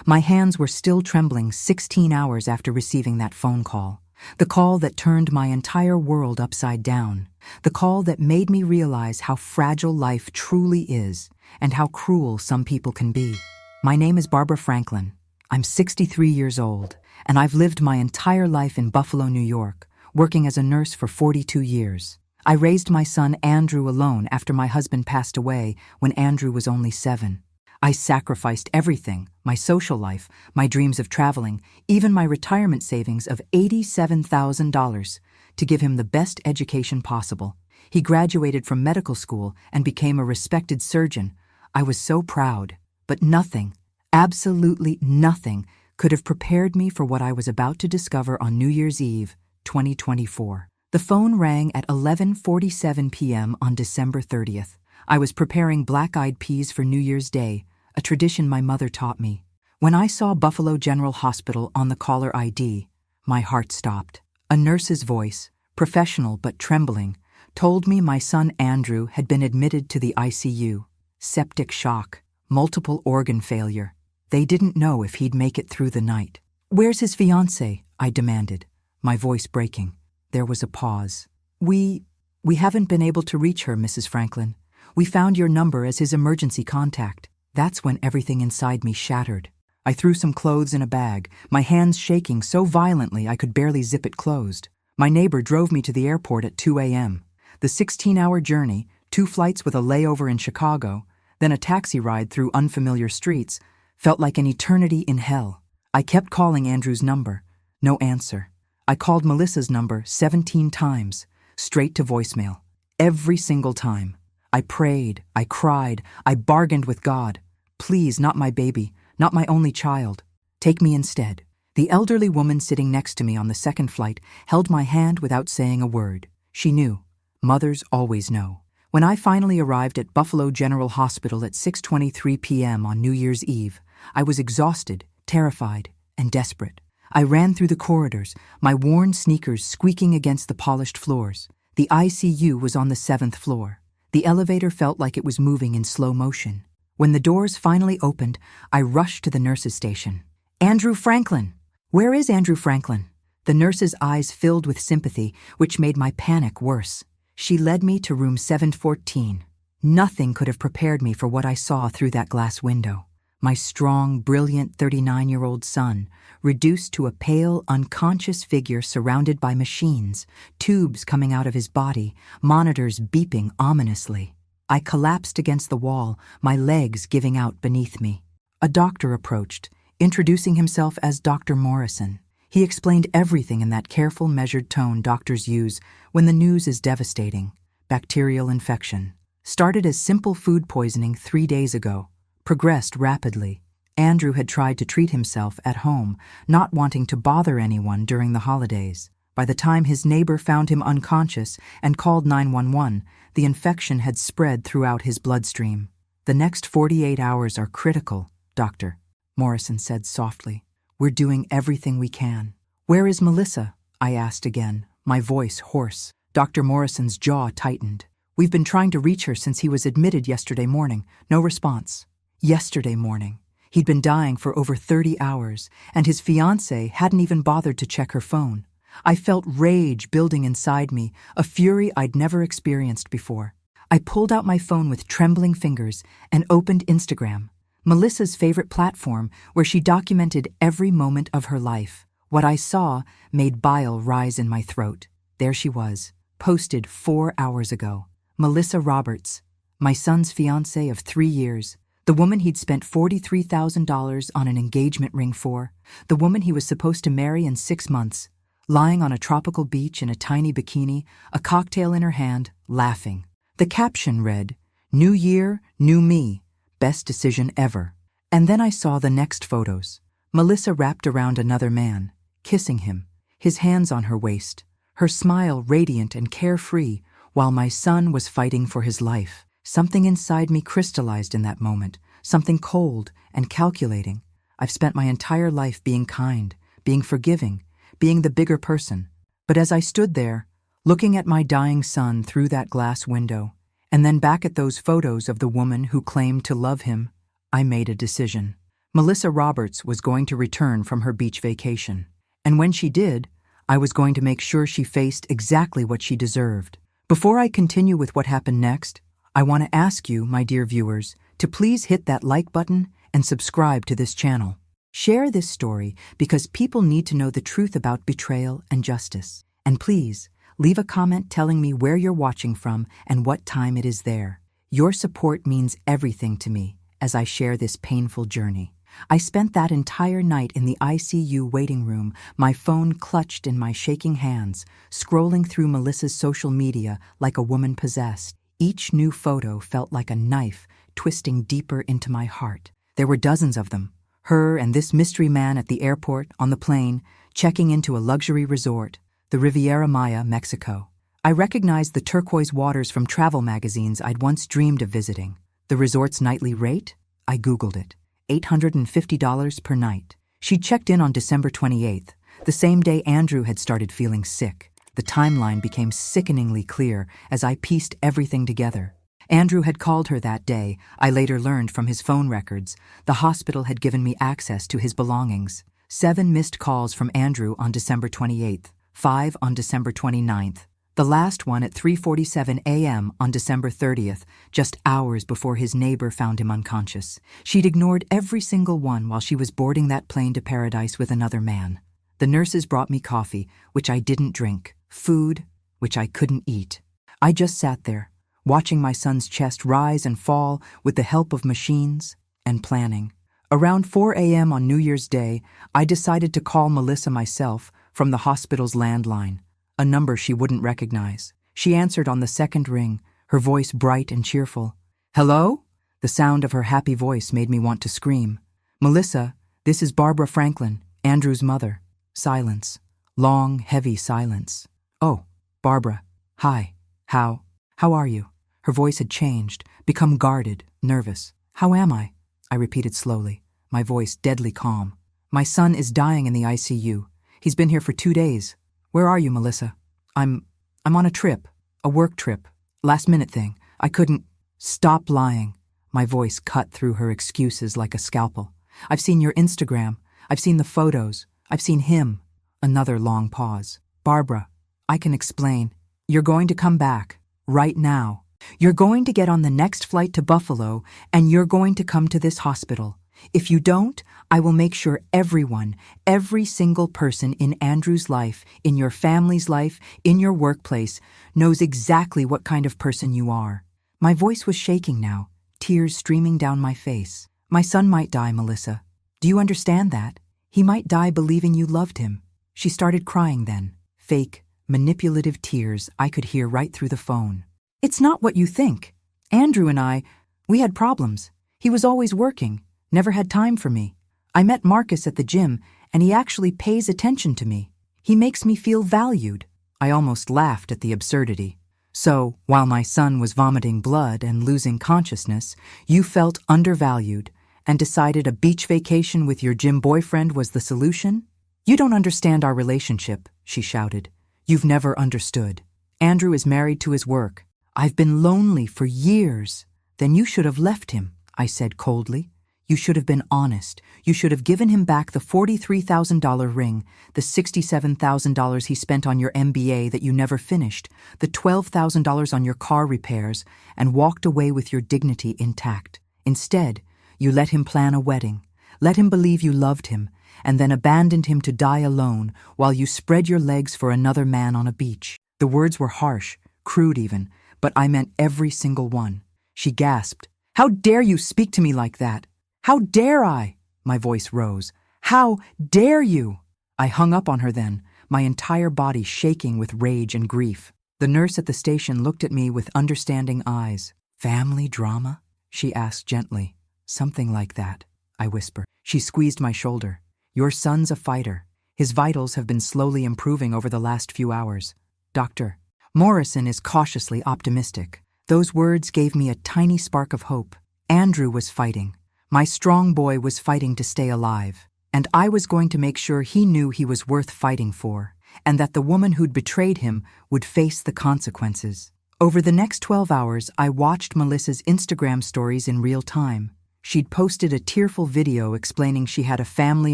My hands were still trembling 16 hours after receiving that phone call. The call that turned my entire world upside down. The call that made me realize how fragile life truly is and how cruel some people can be. My name is Barbara Franklin. I'm 63 years old, and I've lived my entire life in Buffalo, New York, working as a nurse for 42 years. I raised my son Andrew alone after my husband passed away when Andrew was only 7. I sacrificed everything, my social life, my dreams of traveling, even my retirement savings of $87,000 to give him the best education possible. He graduated from medical school and became a respected surgeon. I was so proud, but nothing, absolutely nothing, could have prepared me for what I was about to discover on New Year's Eve, 2024. The phone rang at 11:47 p.m. on December 30th. I was preparing black-eyed peas for New Year's Day, a tradition my mother taught me. When I saw Buffalo General Hospital on the caller ID, my heart stopped. A nurse's voice, professional but trembling, told me my son Andrew had been admitted to the ICU. Septic shock, multiple organ failure. They didn't know if he'd make it through the night. "Where's his fiancée?" I demanded, my voice breaking. There was a pause. We haven't been able to reach her, Mrs. Franklin. We found your number as his emergency contact." That's when everything inside me shattered. I threw some clothes in a bag, my hands shaking so violently I could barely zip it closed. My neighbor drove me to the airport at 2 a.m. The 16-hour journey, 2 flights with a layover in Chicago, then a taxi ride through unfamiliar streets, felt like an eternity in hell. I kept calling Andrew's number. No answer. I called Melissa's number 17 times, straight to voicemail. Every single time. I prayed, I cried, I bargained with God. "Please, not my baby, not my only child. Take me instead." The elderly woman sitting next to me on the second flight held my hand without saying a word. She knew. Mothers always know. When I finally arrived at Buffalo General Hospital at 6:23 p.m. on New Year's Eve, I was exhausted, terrified, and desperate. I ran through the corridors, my worn sneakers squeaking against the polished floors. The ICU was on the 7th floor. The elevator felt like it was moving in slow motion. When the doors finally opened, I rushed to the nurse's station. "Andrew Franklin! Where is Andrew Franklin?" The nurse's eyes filled with sympathy, which made my panic worse. She led me to room 714. Nothing could have prepared me for what I saw through that glass window. My strong, brilliant 39-year-old son, reduced to a pale, unconscious figure surrounded by machines, tubes coming out of his body, monitors beeping ominously. I collapsed against the wall, my legs giving out beneath me. A doctor approached, introducing himself as Dr. Morrison. He explained everything in that careful, measured tone doctors use when the news is devastating. Bacterial infection. Started as simple food poisoning 3 days ago. Progressed rapidly. Andrew had tried to treat himself at home, not wanting to bother anyone during the holidays. By the time his neighbor found him unconscious and called 911, the infection had spread throughout his bloodstream. "The next 48 hours are critical, Doctor," Morrison said softly. "We're doing everything we can." "Where is Melissa?" I asked again, my voice hoarse. Dr. Morrison's jaw tightened. "We've been trying to reach her since he was admitted yesterday morning. No response." Yesterday morning. He'd been dying for over 30 hours, and his fiancée hadn't even bothered to check her phone. I felt rage building inside me, a fury I'd never experienced before. I pulled out my phone with trembling fingers and opened Instagram, Melissa's favorite platform where she documented every moment of her life. What I saw made bile rise in my throat. There she was, posted 4 hours ago. Melissa Roberts, my son's fiancée of 3 years. The woman he'd spent $43,000 on an engagement ring for, the woman he was supposed to marry in 6 months, lying on a tropical beach in a tiny bikini, a cocktail in her hand, laughing. The caption read, "New year, new me, best decision ever." And then I saw the next photos. Melissa wrapped around another man, kissing him, his hands on her waist, her smile radiant and carefree, while my son was fighting for his life. Something inside me crystallized in that moment, something cold and calculating. I've spent my entire life being kind, being forgiving, being the bigger person. But as I stood there, looking at my dying son through that glass window, and then back at those photos of the woman who claimed to love him, I made a decision. Melissa Roberts was going to return from her beach vacation. And when she did, I was going to make sure she faced exactly what she deserved. Before I continue with what happened next, I want to ask you, my dear viewers, to please hit that like button and subscribe to this channel. Share this story because people need to know the truth about betrayal and justice. And please, leave a comment telling me where you're watching from and what time it is there. Your support means everything to me as I share this painful journey. I spent that entire night in the ICU waiting room, my phone clutched in my shaking hands, scrolling through Melissa's social media like a woman possessed. Each new photo felt like a knife twisting deeper into my heart. There were dozens of them. Her and this mystery man at the airport, on the plane, checking into a luxury resort, the Riviera Maya, Mexico. I recognized the turquoise waters from travel magazines I'd once dreamed of visiting. The resort's nightly rate? I Googled it. $850 per night. She checked in on December 28th, the same day Andrew had started feeling sick. The timeline became sickeningly clear as I pieced everything together. Andrew had called her that day. I later learned from his phone records. The hospital had given me access to his belongings. 7 missed calls from Andrew on December 28th, 5 on December 29th. The last one at 3:47 a.m. on December 30th, just hours before his neighbor found him unconscious. She'd ignored every single one while she was boarding that plane to paradise with another man. The nurses brought me coffee, which I didn't drink, food, which I couldn't eat. I just sat there, watching my son's chest rise and fall with the help of machines and planning. Around 4 a.m. on New Year's Day, I decided to call Melissa myself from the hospital's landline, a number she wouldn't recognize. She answered on the second ring, her voice bright and cheerful. "Hello?" The sound of her happy voice made me want to scream. "Melissa, this is Barbara Franklin, Andrew's mother." Silence. Long, heavy silence. "Oh, Barbara. Hi. How are you?" Her voice had changed, become guarded, nervous. "How am I?" I repeated slowly, my voice deadly calm. "My son is dying in the ICU. He's been here for 2 days. Where are you, Melissa?" I'm on a trip, a work trip, last-minute thing. I couldn't." "Stop lying." My voice cut through her excuses like a scalpel. "I've seen your Instagram. I've seen the photos. I've seen him." Another long pause. "Barbara, I can explain. You're going to come back, right now. You're going to get on the next flight to Buffalo, and you're going to come to this hospital. If you don't, I will make sure everyone, every single person in Andrew's life, in your family's life, in your workplace, knows exactly what kind of person you are." My voice was shaking now, tears streaming down my face. "My son might die, Melissa. Do you understand that? He might die believing you loved him." She started crying then, fake, manipulative tears I could hear right through the phone. "It's not what you think. Andrew and we had problems. He was always working, never had time for me. I met Marcus at the gym, and he actually pays attention to me. He makes me feel valued." I almost laughed at the absurdity. "So, while my son was vomiting blood and losing consciousness, you felt undervalued and decided a beach vacation with your gym boyfriend was the solution? You don't understand our relationship," she shouted. "You've never understood. Andrew is married to his work. I've been lonely for years." "Then you should have left him," I said coldly. "You should have been honest. You should have given him back the $43,000 ring, the $67,000 he spent on your MBA that you never finished, the $12,000 on your car repairs, and walked away with your dignity intact. Instead, you let him plan a wedding, let him believe you loved him, and then abandoned him to die alone while you spread your legs for another man on a beach." The words were harsh, crude even, but I meant every single one. She gasped. "How dare you speak to me like that? How dare I?" My voice rose. "How dare you?" I hung up on her then, my entire body shaking with rage and grief. The nurse at the station looked at me with understanding eyes. "Family drama?" she asked gently. "Something like that," I whispered. She squeezed my shoulder. "Your son's a fighter. His vitals have been slowly improving over the last few hours. Dr. Morrison is cautiously optimistic." Those words gave me a tiny spark of hope. Andrew was fighting. My strong boy was fighting to stay alive. And I was going to make sure he knew he was worth fighting for, and that the woman who'd betrayed him would face the consequences. Over the next 12 hours, I watched Melissa's Instagram stories in real time. She'd posted a tearful video explaining she had a family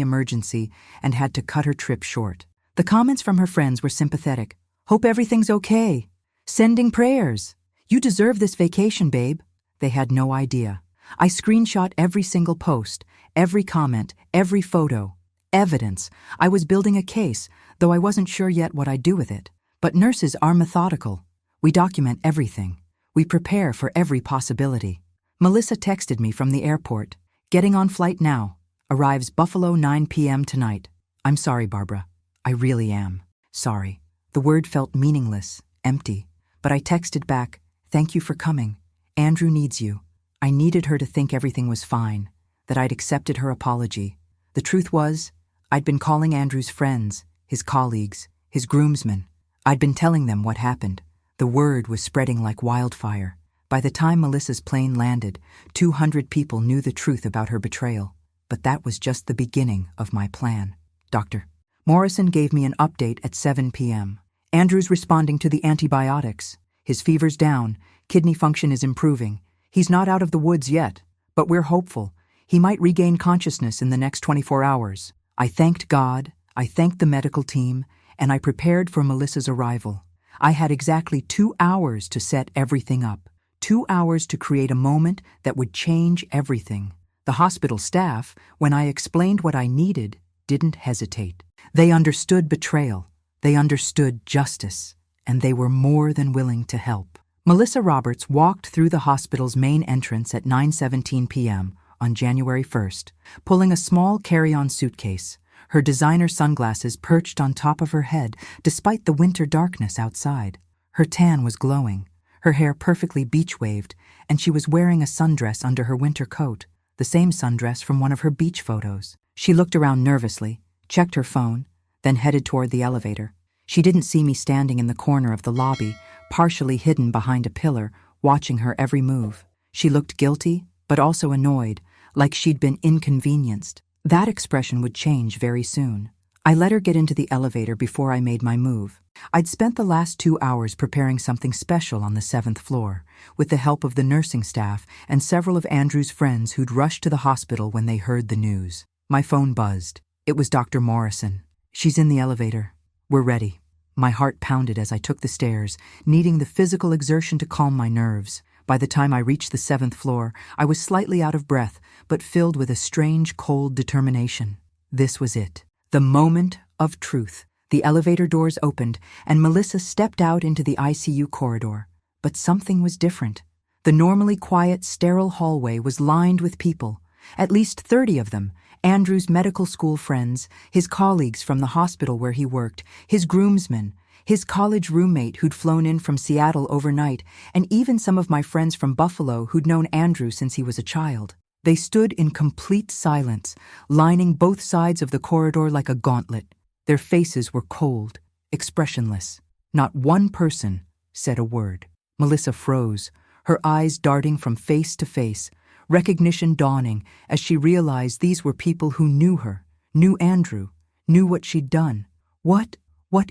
emergency and had to cut her trip short. The comments from her friends were sympathetic. "Hope everything's okay. Sending prayers. You deserve this vacation, babe." They had no idea. I screenshot every single post, every comment, every photo. Evidence. I was building a case, though I wasn't sure yet what I'd do with it. But nurses are methodical. We document everything. We prepare for every possibility. Melissa texted me from the airport. "Getting on flight now. Arrives Buffalo 9 p.m. tonight." "I'm sorry, Barbara. I really am. Sorry." The word felt meaningless, empty. But I texted back, "Thank you for coming. Andrew needs you." I needed her to think everything was fine, that I'd accepted her apology. The truth was, I'd been calling Andrew's friends, his colleagues, his groomsmen. I'd been telling them what happened. The word was spreading like wildfire. By the time Melissa's plane landed, 200 people knew the truth about her betrayal. But that was just the beginning of my plan. Dr. Morrison gave me an update at 7 p.m. "Andrew's responding to the antibiotics. His fever's down, kidney function is improving. He's not out of the woods yet, but we're hopeful. He might regain consciousness in the next 24 hours. I thanked God, I thanked the medical team, and I prepared for Melissa's arrival. I had exactly 2 hours to set everything up. 2 hours to create a moment that would change everything. The hospital staff, when I explained what I needed, didn't hesitate. They understood betrayal, they understood justice, and they were more than willing to help. Melissa Roberts walked through the hospital's main entrance at 9:17 p.m. on January 1st, pulling a small carry-on suitcase, her designer sunglasses perched on top of her head despite the winter darkness outside. Her tan was glowing, her hair perfectly beach-waved, and she was wearing a sundress under her winter coat, the same sundress from one of her beach photos. She looked around nervously, checked her phone, then headed toward the elevator. She didn't see me standing in the corner of the lobby, partially hidden behind a pillar, watching her every move. She looked guilty, but also annoyed, like she'd been inconvenienced. That expression would change very soon. I let her get into the elevator before I made my move. I'd spent the last 2 hours preparing something special on the 7th floor, with the help of the nursing staff and several of Andrew's friends who'd rushed to the hospital when they heard the news. My phone buzzed. It was Dr. Morrison. "She's in the elevator. We're ready." My heart pounded as I took the stairs, needing the physical exertion to calm my nerves. By the time I reached the 7th floor, I was slightly out of breath, but filled with a strange, cold determination. This was it. The moment of truth. The elevator doors opened, and Melissa stepped out into the ICU corridor. But something was different. The normally quiet, sterile hallway was lined with people, at least 30 of them, Andrew's medical school friends, his colleagues from the hospital where he worked, his groomsmen, his college roommate who'd flown in from Seattle overnight, and even some of my friends from Buffalo who'd known Andrew since he was a child. They stood in complete silence, lining both sides of the corridor like a gauntlet. Their faces were cold, expressionless. Not one person said a word. Melissa froze, her eyes darting from face to face, recognition dawning as she realized these were people who knew her, knew Andrew, knew what she'd done. What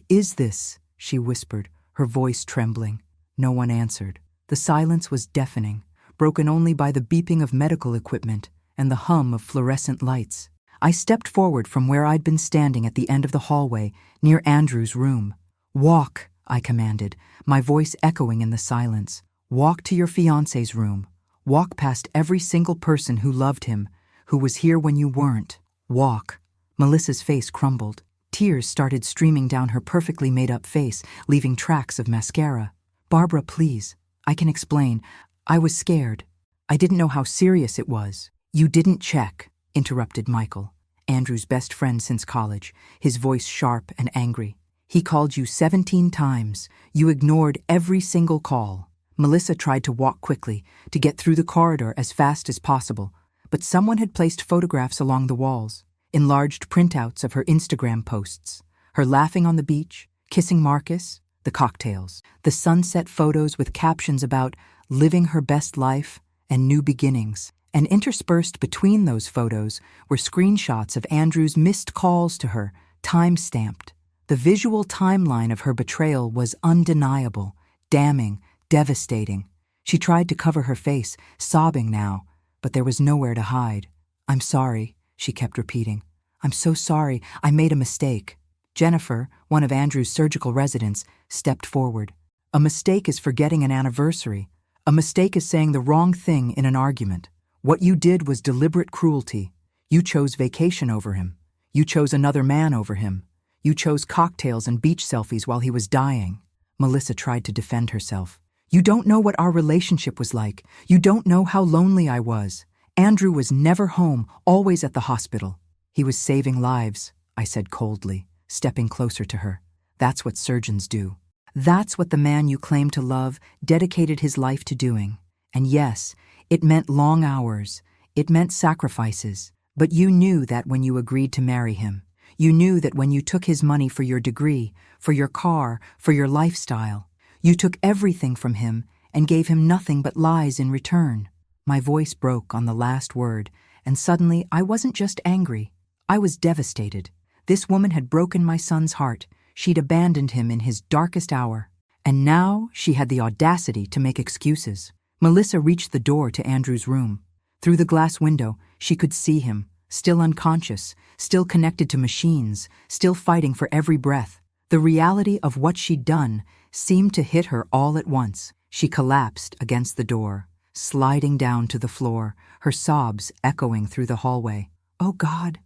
is this?" she whispered, her voice trembling. No one answered. The silence was deafening, broken only by the beeping of medical equipment and the hum of fluorescent lights. I stepped forward from where I'd been standing at the end of the hallway, near Andrew's room. "Walk," I commanded, my voice echoing in the silence. "Walk to your fiancé's room. Walk past every single person who loved him, who was here when you weren't. Walk." Melissa's face crumbled. Tears started streaming down her perfectly made-up face, leaving tracks of mascara. "Barbara, please. I can explain. I was scared. I didn't know how serious it was." "You didn't check," interrupted Michael, Andrew's best friend since college, his voice sharp and angry. "He called you 17 times. You ignored every single call." Melissa tried to walk quickly, to get through the corridor as fast as possible, but someone had placed photographs along the walls, enlarged printouts of her Instagram posts, her laughing on the beach, kissing Marcus, the cocktails, the sunset photos with captions about living her best life and new beginnings. And interspersed between those photos were screenshots of Andrew's missed calls to her, time-stamped. The visual timeline of her betrayal was undeniable, damning, devastating. She tried to cover her face, sobbing now, but there was nowhere to hide. "I'm sorry," she kept repeating. "I'm so sorry. I made a mistake." Jennifer, one of Andrew's surgical residents, stepped forward. "A mistake is forgetting an anniversary. A mistake is saying the wrong thing in an argument. What you did was deliberate cruelty. You chose vacation over him. You chose another man over him. You chose cocktails and beach selfies while he was dying." Melissa tried to defend herself. "You don't know what our relationship was like. You don't know how lonely I was. Andrew was never home, always at the hospital." "He was saving lives," I said coldly, stepping closer to her. "That's what surgeons do. That's what the man you claim to love dedicated his life to doing. And yes, it meant long hours. It meant sacrifices. But you knew that when you agreed to marry him. You knew that when you took his money for your degree, for your car, for your lifestyle. You took everything from him and gave him nothing but lies in return." My voice broke on the last word, and suddenly I wasn't just angry. I was devastated. This woman had broken my son's heart. She'd abandoned him in his darkest hour. And now she had the audacity to make excuses. Melissa reached the door to Andrew's room. Through the glass window, she could see him, still unconscious, still connected to machines, still fighting for every breath. The reality of what she'd done seemed to hit her all at once. She collapsed against the door, sliding down to the floor, her sobs echoing through the hallway. Oh God,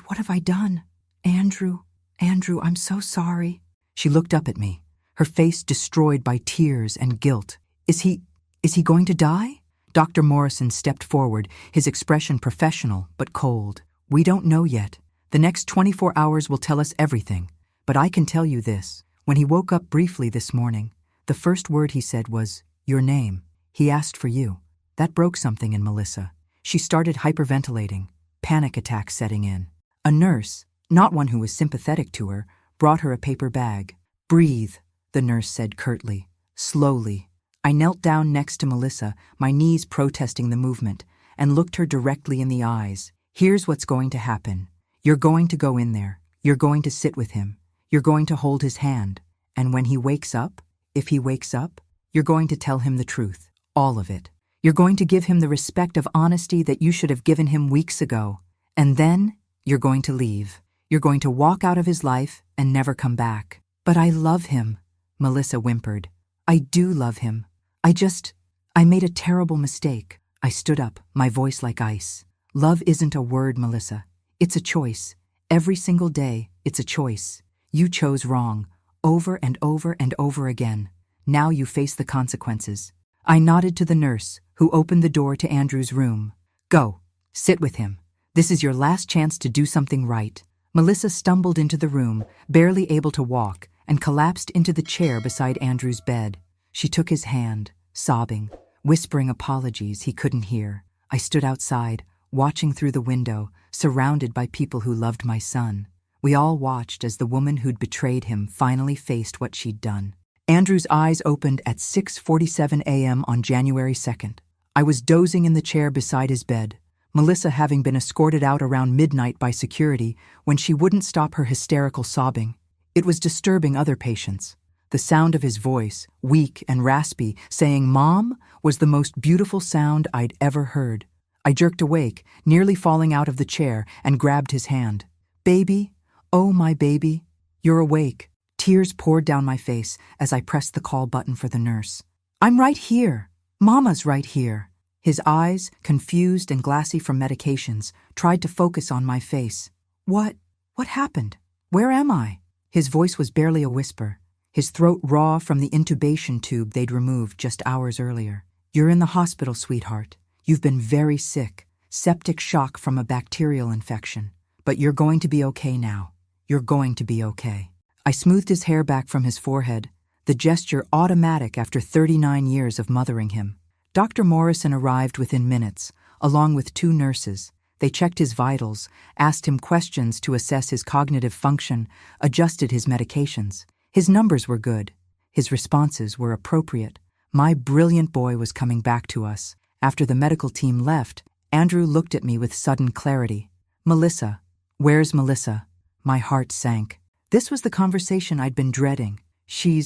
what have I done? Andrew, I'm so sorry." She looked up at me, her face destroyed by tears and guilt. Is he going to die?" Dr. Morrison stepped forward, his expression professional but cold. "We don't know yet. The next 24 hours will tell us everything. But I can tell you this. When he woke up briefly this morning, the first word he said was, 'Your name.' He asked for you." That broke something in Melissa. She started hyperventilating, panic attacks setting in. A nurse, not one who was sympathetic to her, brought her a paper bag. "Breathe," the nurse said curtly, slowly. I knelt down next to Melissa, my knees protesting the movement, and looked her directly in the eyes. "Here's what's going to happen. You're going to go in there. You're going to sit with him. You're going to hold his hand. And when he wakes up, if he wakes up, you're going to tell him the truth, all of it. You're going to give him the respect of honesty that you should have given him weeks ago. And then you're going to leave. You're going to walk out of his life and never come back." "But I love him," Melissa whimpered. "I do love him. I made a terrible mistake." I stood up, my voice like ice. "Love isn't a word, Melissa. It's a choice. Every single day, it's a choice. You chose wrong, over and over and over again. Now you face the consequences." I nodded to the nurse, who opened the door to Andrew's room. "Go, sit with him. This is your last chance to do something right." Melissa stumbled into the room, barely able to walk, and collapsed into the chair beside Andrew's bed. She took his hand, sobbing, whispering apologies he couldn't hear. I stood outside, watching through the window, surrounded by people who loved my son. We all watched as the woman who'd betrayed him finally faced what she'd done. Andrew's eyes opened at 6:47 a.m. on January 2nd. I was dozing in the chair beside his bed, Melissa having been escorted out around midnight by security when she wouldn't stop her hysterical sobbing. It was disturbing other patients. The sound of his voice, weak and raspy, saying "Mom," was the most beautiful sound I'd ever heard. I jerked awake, nearly falling out of the chair, and grabbed his hand. "Baby, oh my baby, you're awake." Tears poured down my face as I pressed the call button for the nurse. "I'm right here. Mama's right here." His eyes, confused and glassy from medications, tried to focus on my face. What happened? Where am I?" His voice was barely a whisper, his throat raw from the intubation tube they'd removed just hours earlier. "You're in the hospital, sweetheart. You've been very sick, septic shock from a bacterial infection. But you're going to be okay now. You're going to be okay." I smoothed his hair back from his forehead, the gesture automatic after 39 years of mothering him. Dr. Morrison arrived within minutes, along with 2 nurses. They checked his vitals, asked him questions to assess his cognitive function, adjusted his medications. His numbers were good. His responses were appropriate. My brilliant boy was coming back to us. After the medical team left, Andrew looked at me with sudden clarity. "Melissa, where's Melissa?" My heart sank. This was the conversation I'd been dreading. She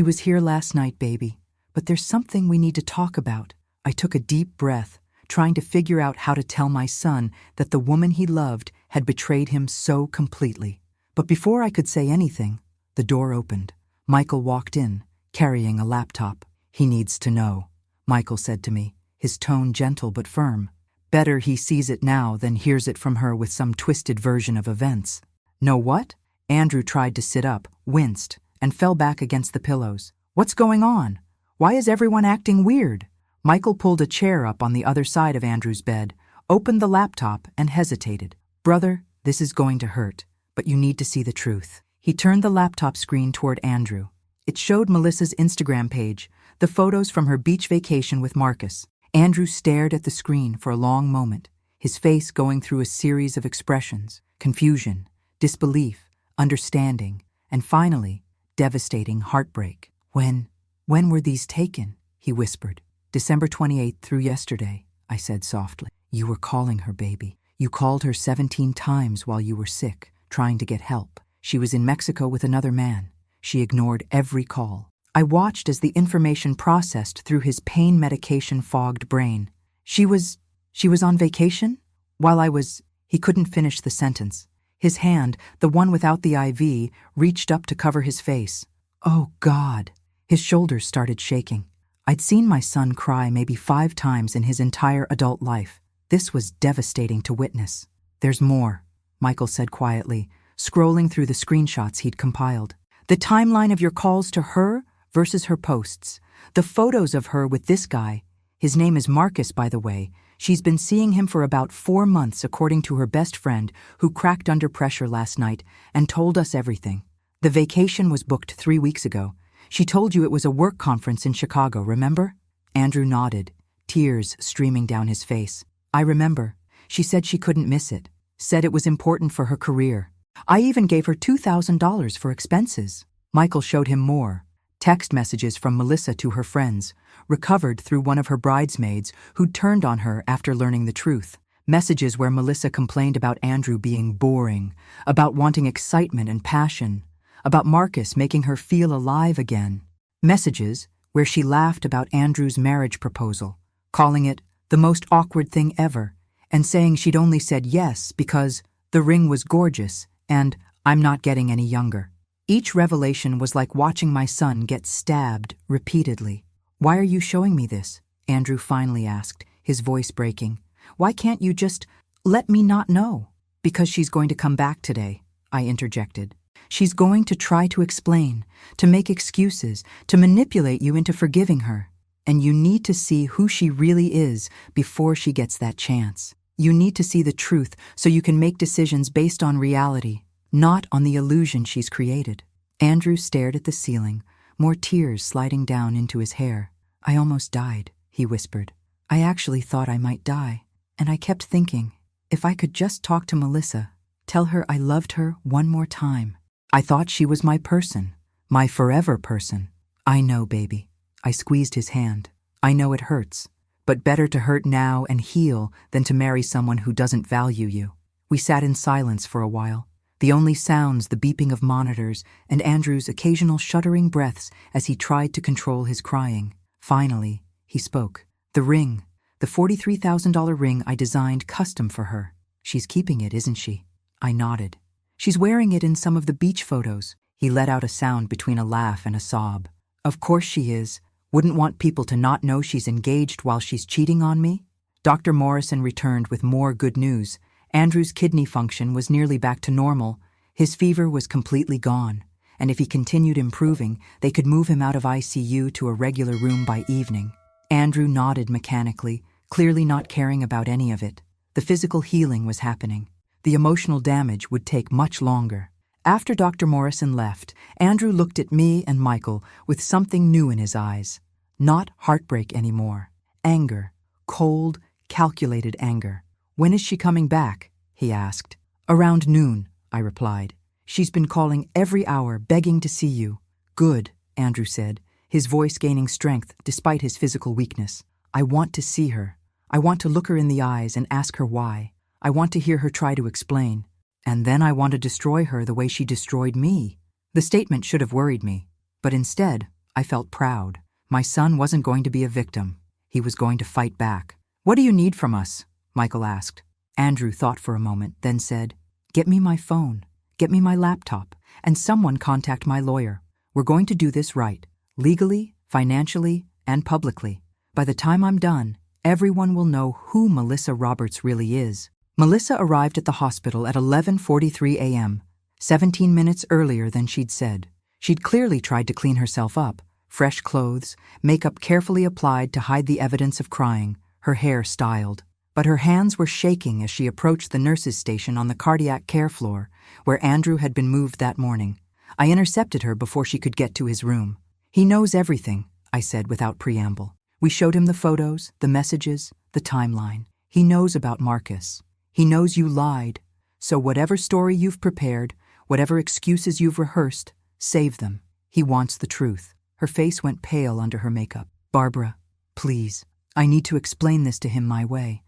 was here last night, baby. But there's something we need to talk about." I took a deep breath, trying to figure out how to tell my son that the woman he loved had betrayed him so completely. But before I could say anything, the door opened. Michael walked in, carrying a laptop. "He needs to know," Michael said to me, his tone gentle but firm. "Better he sees it now than hears it from her with some twisted version of events." "Know what?" Andrew tried to sit up, winced, and fell back against the pillows. "What's going on? Why is everyone acting weird?" Michael pulled a chair up on the other side of Andrew's bed, opened the laptop, and hesitated. "Brother, this is going to hurt, but you need to see the truth." He turned the laptop screen toward Andrew. It showed Melissa's Instagram page, the photos from her beach vacation with Marcus. Andrew stared at the screen for a long moment, his face going through a series of expressions: confusion, disbelief, understanding, and finally, devastating heartbreak. When were these taken?" he whispered. "December 28th through yesterday," I said softly. "You were calling her, baby. You called her 17 times while you were sick, trying to get help. She was in Mexico with another man. She ignored every call." I watched as the information processed through his pain medication-fogged brain. She was on vacation? He couldn't finish the sentence. His hand, the one without the IV, reached up to cover his face. Oh, God. His shoulders started shaking. I'd seen my son cry maybe 5 times in his entire adult life. This was devastating to witness. "There's more," Michael said quietly, scrolling through the screenshots he'd compiled. "The timeline of your calls to her versus her posts. The photos of her with this guy. His name is Marcus, by the way. She's been seeing him for about 4 months, according to her best friend, who cracked under pressure last night and told us everything. The vacation was booked 3 weeks ago. She told you it was a work conference in Chicago, remember?" Andrew nodded, tears streaming down his face. "I remember. She said she couldn't miss it. Said it was important for her career. I even gave her $2,000 for expenses." Michael showed him more. Text messages from Melissa to her friends, recovered through one of her bridesmaids who'd turned on her after learning the truth. Messages where Melissa complained about Andrew being boring, about wanting excitement and passion, about Marcus making her feel alive again. Messages where she laughed about Andrew's marriage proposal, calling it the most awkward thing ever, and saying she'd only said yes because the ring was gorgeous and I'm not getting any younger. Each revelation was like watching my son get stabbed repeatedly. "Why are you showing me this?" Andrew finally asked, his voice breaking. "Why can't you just let me not know?" "Because she's going to come back today," I interjected. "She's going to try to explain, to make excuses, to manipulate you into forgiving her. And you need to see who she really is before she gets that chance. You need to see the truth so you can make decisions based on reality, not on the illusion she's created." Andrew stared at the ceiling, more tears sliding down into his hair. "I almost died," he whispered. "I actually thought I might die. And I kept thinking, if I could just talk to Melissa, tell her I loved her one more time. I thought she was my person, my forever person." "I know, baby." I squeezed his hand. "I know it hurts, but better to hurt now and heal than to marry someone who doesn't value you." We sat in silence for a while, the only sounds the beeping of monitors and Andrew's occasional shuddering breaths as he tried to control his crying. Finally, he spoke. "The ring, the $43,000 ring I designed custom for her. She's keeping it, isn't she?" I nodded. "She's wearing it in some of the beach photos." He let out a sound between a laugh and a sob. "Of course she is. Wouldn't want people to not know she's engaged while she's cheating on me?" Dr. Morrison returned with more good news. Andrew's kidney function was nearly back to normal. His fever was completely gone, and if he continued improving, they could move him out of ICU to a regular room by evening. Andrew nodded mechanically, clearly not caring about any of it. The physical healing was happening. The emotional damage would take much longer. After Dr. Morrison left, Andrew looked at me and Michael with something new in his eyes. Not heartbreak anymore. Anger. Cold, calculated anger. "When is she coming back?" he asked. "Around noon," I replied. "She's been calling every hour, begging to see you." "Good," Andrew said, his voice gaining strength despite his physical weakness. "I want to see her. I want to look her in the eyes and ask her why. I want to hear her try to explain. And then I want to destroy her the way she destroyed me." The statement should have worried me, but instead, I felt proud. My son wasn't going to be a victim. He was going to fight back. "What do you need from us?" Michael asked. Andrew thought for a moment, then said, "Get me my phone, get me my laptop, and someone contact my lawyer. We're going to do this right, legally, financially, and publicly. By the time I'm done, everyone will know who Melissa Roberts really is." Melissa arrived at the hospital at 11:43 a.m., 17 minutes earlier than she'd said. She'd clearly tried to clean herself up, fresh clothes, makeup carefully applied to hide the evidence of crying, her hair styled. But her hands were shaking as she approached the nurse's station on the cardiac care floor, where Andrew had been moved that morning. I intercepted her before she could get to his room. "He knows everything," I said without preamble. "We showed him the photos, the messages, the timeline. He knows about Marcus. He knows you lied. So whatever story you've prepared, whatever excuses you've rehearsed, save them. He wants the truth." Her face went pale under her makeup. "Barbara, please. I need to explain this to him my way.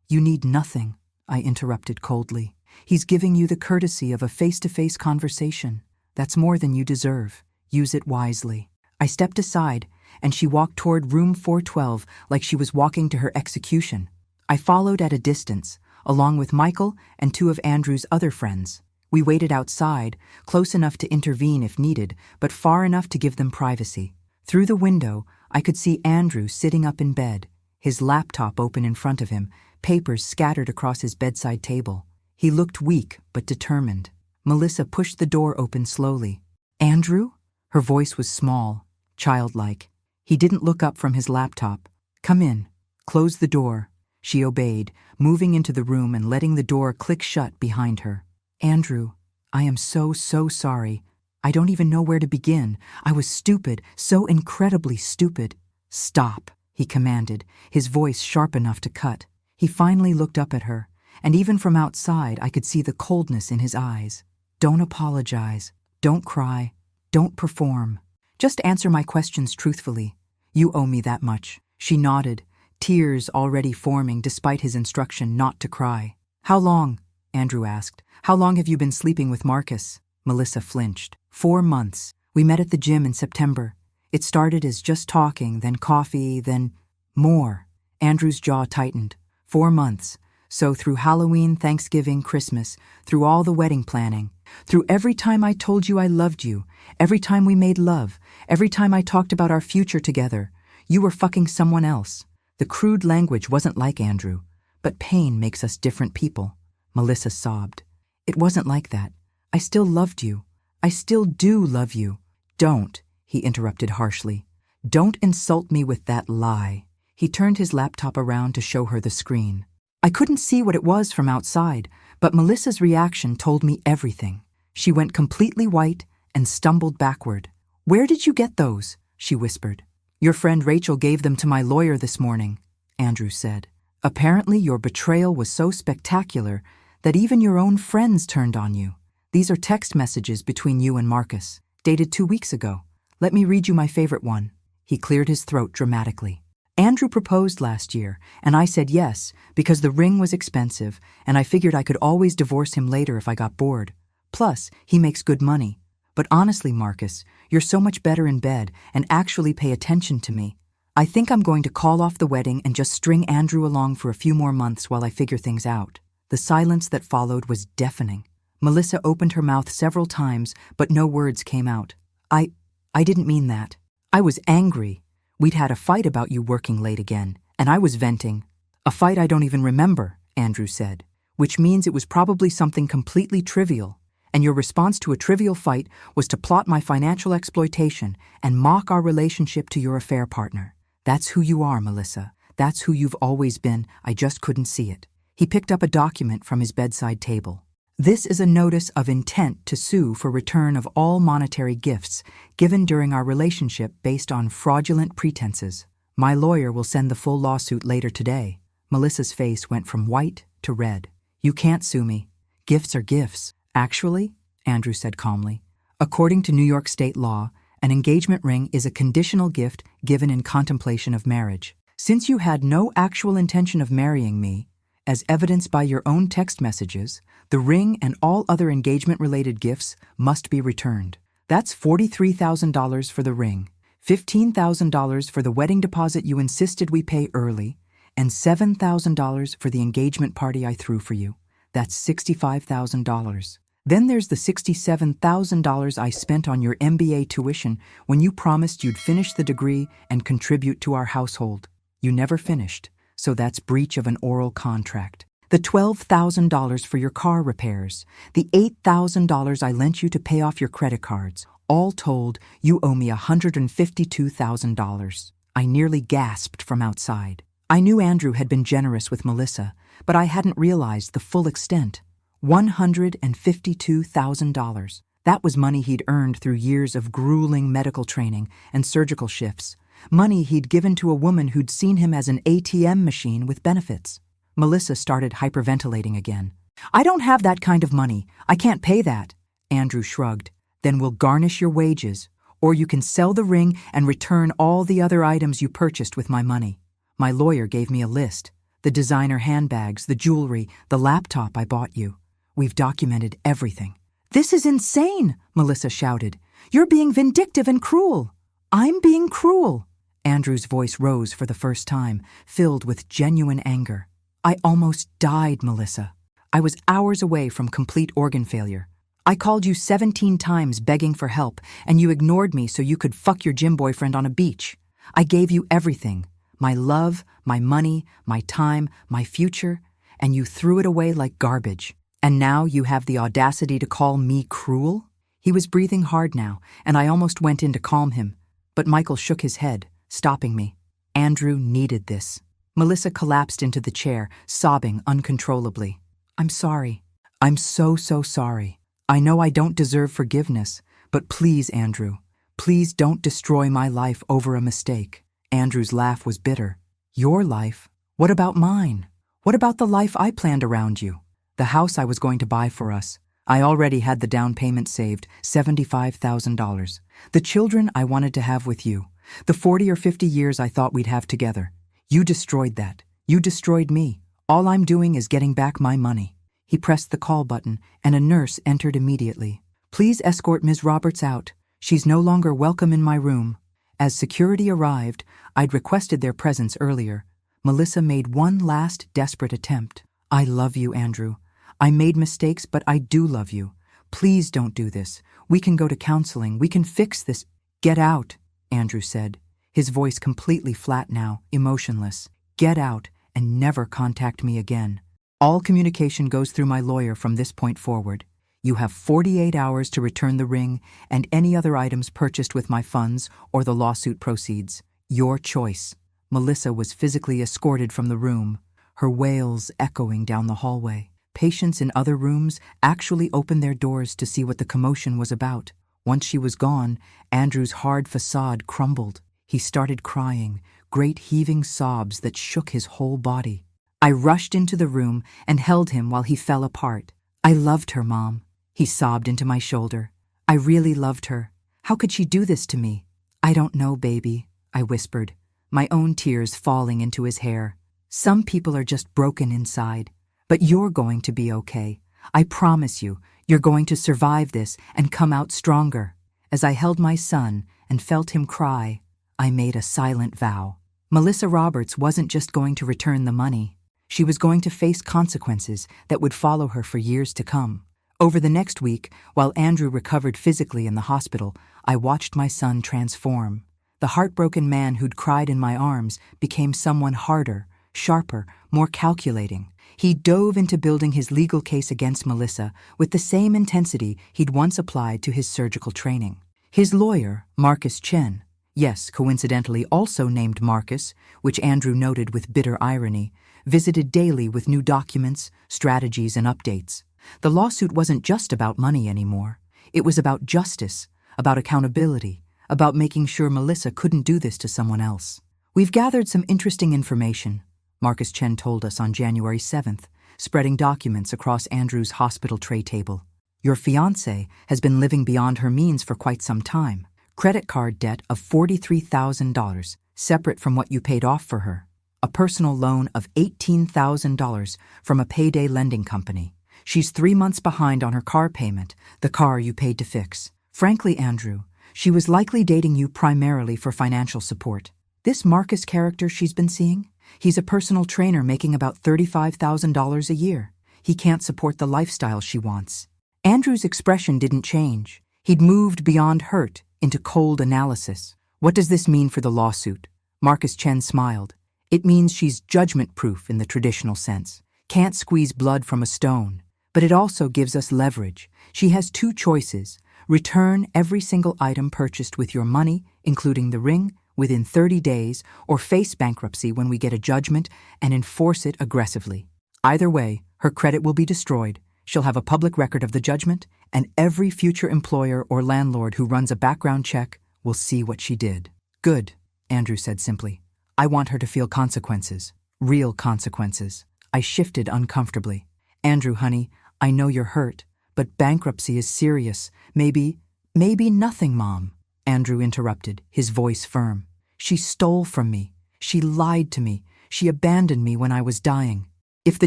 You need nothing," I interrupted coldly. "He's giving you the courtesy of a face-to-face conversation. That's more than you deserve. Use it wisely." I stepped aside, and she walked toward room 412 like she was walking to her execution. I followed at a distance, along with Michael and two of Andrew's other friends. We waited outside, close enough to intervene if needed, but far enough to give them privacy. Through the window, I could see Andrew sitting up in bed, his laptop open in front of him, papers scattered across his bedside table. He looked weak but determined. Melissa pushed the door open slowly. "Andrew?" Her voice was small, childlike. He didn't look up from his laptop. "Come in. Close the door." She obeyed, moving into the room and letting the door click shut behind her. "Andrew, I am so sorry. I don't even know where to begin. I was stupid, so incredibly stupid." "Stop," he commanded, his voice sharp enough to cut. He finally looked up at her, and even from outside I could see the coldness in his eyes. "Don't apologize. Don't cry. Don't perform. Just answer my questions truthfully. You owe me that much." She nodded, tears already forming despite his instruction not to cry. "How long?" Andrew asked. "How long have you been sleeping with Marcus?" Melissa flinched. 4 months. We met at the gym in September. It started as just talking, then coffee, then more. Andrew's jaw tightened. 4 months. So through Halloween, Thanksgiving, Christmas, through all the wedding planning, through every time I told you I loved you, every time we made love, every time I talked about our future together, you were fucking someone else. The crude language wasn't like Andrew, but pain makes us different people. Melissa sobbed. "It wasn't like that. I still loved you. I still do love you." "Don't," he interrupted harshly. "Don't insult me with that lie." He turned his laptop around to show her the screen. I couldn't see what it was from outside, but Melissa's reaction told me everything. She went completely white and stumbled backward. "Where did you get those?" she whispered. "Your friend Rachel gave them to my lawyer this morning," Andrew said. "Apparently your betrayal was so spectacular that even your own friends turned on you. These are text messages between you and Marcus, dated 2 weeks ago. Let me read you my favorite one." He cleared his throat dramatically. "Andrew proposed last year, and I said yes because the ring was expensive, and I figured I could always divorce him later if I got bored. Plus, he makes good money. But honestly, Marcus, you're so much better in bed and actually pay attention to me. I think I'm going to call off the wedding and just string Andrew along for a few more months while I figure things out." The silence that followed was deafening. Melissa opened her mouth several times, but no words came out. I didn't mean that. I was angry. We'd had a fight about you working late again, and I was venting. "A fight I don't even remember," Andrew said, "which means it was probably something completely trivial. And your response to a trivial fight was to plot my financial exploitation and mock our relationship to your affair partner. That's who you are, Melissa. That's who you've always been. I just couldn't see it." He picked up a document from his bedside table. "This is a notice of intent to sue for return of all monetary gifts given during our relationship based on fraudulent pretenses. My lawyer will send the full lawsuit later today." Melissa's face went from white to red. "You can't sue me. Gifts are gifts." "Actually," Andrew said calmly, "according to New York state law, an engagement ring is a conditional gift given in contemplation of marriage. Since you had no actual intention of marrying me, as evidenced by your own text messages, the ring and all other engagement-related gifts must be returned. That's $43,000 for the ring, $15,000 for the wedding deposit you insisted we pay early, And $7,000 for the engagement party I threw for you. That's $65,000. Then there's the $67,000 I spent on your MBA tuition when you promised you'd finish the degree and contribute to our household. You never finished, so that's breach of an oral contract. The $12,000 for your car repairs, the $8,000 I lent you to pay off your credit cards. All told, you owe me $152,000. I nearly gasped from outside. I knew Andrew had been generous with Melissa, but I hadn't realized the full extent. $152,000. That was money he'd earned through years of grueling medical training and surgical shifts. Money he'd given to a woman who'd seen him as an ATM machine with benefits. Melissa started hyperventilating again. I don't have that kind of money. I can't pay that. Andrew shrugged. Then we'll garnish your wages, or you can sell the ring and return all the other items you purchased with my money. My lawyer gave me a list. The designer handbags, the jewelry, the laptop I bought you. We've documented everything. This is insane, Melissa shouted. You're being vindictive and cruel. I'm being cruel. Andrew's voice rose for the first time, filled with genuine anger. I almost died, Melissa. I was hours away from complete organ failure. I called you 17 times begging for help, and you ignored me so you could fuck your gym boyfriend on a beach. I gave you everything. My love, my money, my time, my future, and you threw it away like garbage. And now you have the audacity to call me cruel? He was breathing hard now, and I almost went in to calm him. But Michael shook his head, stopping me. Andrew needed this. Melissa collapsed into the chair, sobbing uncontrollably. I'm sorry. I'm so sorry. I know I don't deserve forgiveness, but please, Andrew, please don't destroy my life over a mistake. Andrew's laugh was bitter. Your life? What about mine? What about the life I planned around you? The house I was going to buy for us. I already had the down payment saved, $75,000. The children I wanted to have with you. The 40 or 50 years I thought we'd have together. You destroyed that. You destroyed me. All I'm doing is getting back my money. He pressed the call button, and a nurse entered immediately. Please escort Ms. Roberts out. She's no longer welcome in my room. As security arrived, I'd requested their presence earlier. Melissa made one last desperate attempt. I love you, Andrew. I made mistakes, but I do love you. Please don't do this. We can go to counseling. We can fix this. Get out, Andrew said, his voice completely flat now, emotionless. Get out and never contact me again. All communication goes through my lawyer from this point forward. You have 48 hours to return the ring and any other items purchased with my funds or the lawsuit proceeds. Your choice. Melissa was physically escorted from the room, her wails echoing down the hallway. Patients in other rooms actually opened their doors to see what the commotion was about. Once she was gone, Andrew's hard facade crumbled. He started crying, great heaving sobs that shook his whole body. I rushed into the room and held him while he fell apart. I loved her, Mom. He sobbed into my shoulder. I really loved her. How could she do this to me? I don't know, baby, I whispered, my own tears falling into his hair. Some people are just broken inside. But you're going to be okay. I promise you, you're going to survive this and come out stronger. As I held my son and felt him cry, I made a silent vow. Melissa Roberts wasn't just going to return the money. She was going to face consequences that would follow her for years to come. Over the next week, while Andrew recovered physically in the hospital, I watched my son transform. The heartbroken man who'd cried in my arms became someone harder, sharper, more calculating. He dove into building his legal case against Melissa with the same intensity he'd once applied to his surgical training. His lawyer, Marcus Chen, yes, coincidentally also named Marcus, which Andrew noted with bitter irony, visited daily with new documents, strategies, and updates. The lawsuit wasn't just about money anymore. It was about justice, about accountability, about making sure Melissa couldn't do this to someone else. We've gathered some interesting information, Marcus Chen told us on January 7th, spreading documents across Andrew's hospital tray table. Your fiancée has been living beyond her means for quite some time. Credit card debt of $43,000, separate from what you paid off for her. A personal loan of $18,000 from a payday lending company. She's 3 months behind on her car payment, the car you paid to fix. Frankly, Andrew, she was likely dating you primarily for financial support. This Marcus character she's been seeing, He's a personal trainer making about $35,000 a year. He can't support the lifestyle she wants. Andrew's expression didn't change. He'd moved beyond hurt into cold analysis. What does this mean for the lawsuit? Marcus Chen smiled. It means she's judgment-proof in the traditional sense. Can't squeeze blood from a stone. But it also gives us leverage. She has two choices. Return every single item purchased with your money, including the ring, within 30 days, or face bankruptcy when we get a judgment and enforce it aggressively. Either way, her credit will be destroyed. She'll have a public record of the judgment, and every future employer or landlord who runs a background check will see what she did. Good, Andrew said simply. I want her to feel consequences. Real consequences. I shifted uncomfortably. Andrew, honey, I know you're hurt, but bankruptcy is serious. Maybe nothing, Mom. Andrew interrupted, his voice firm. She stole from me. She lied to me. She abandoned me when I was dying. If the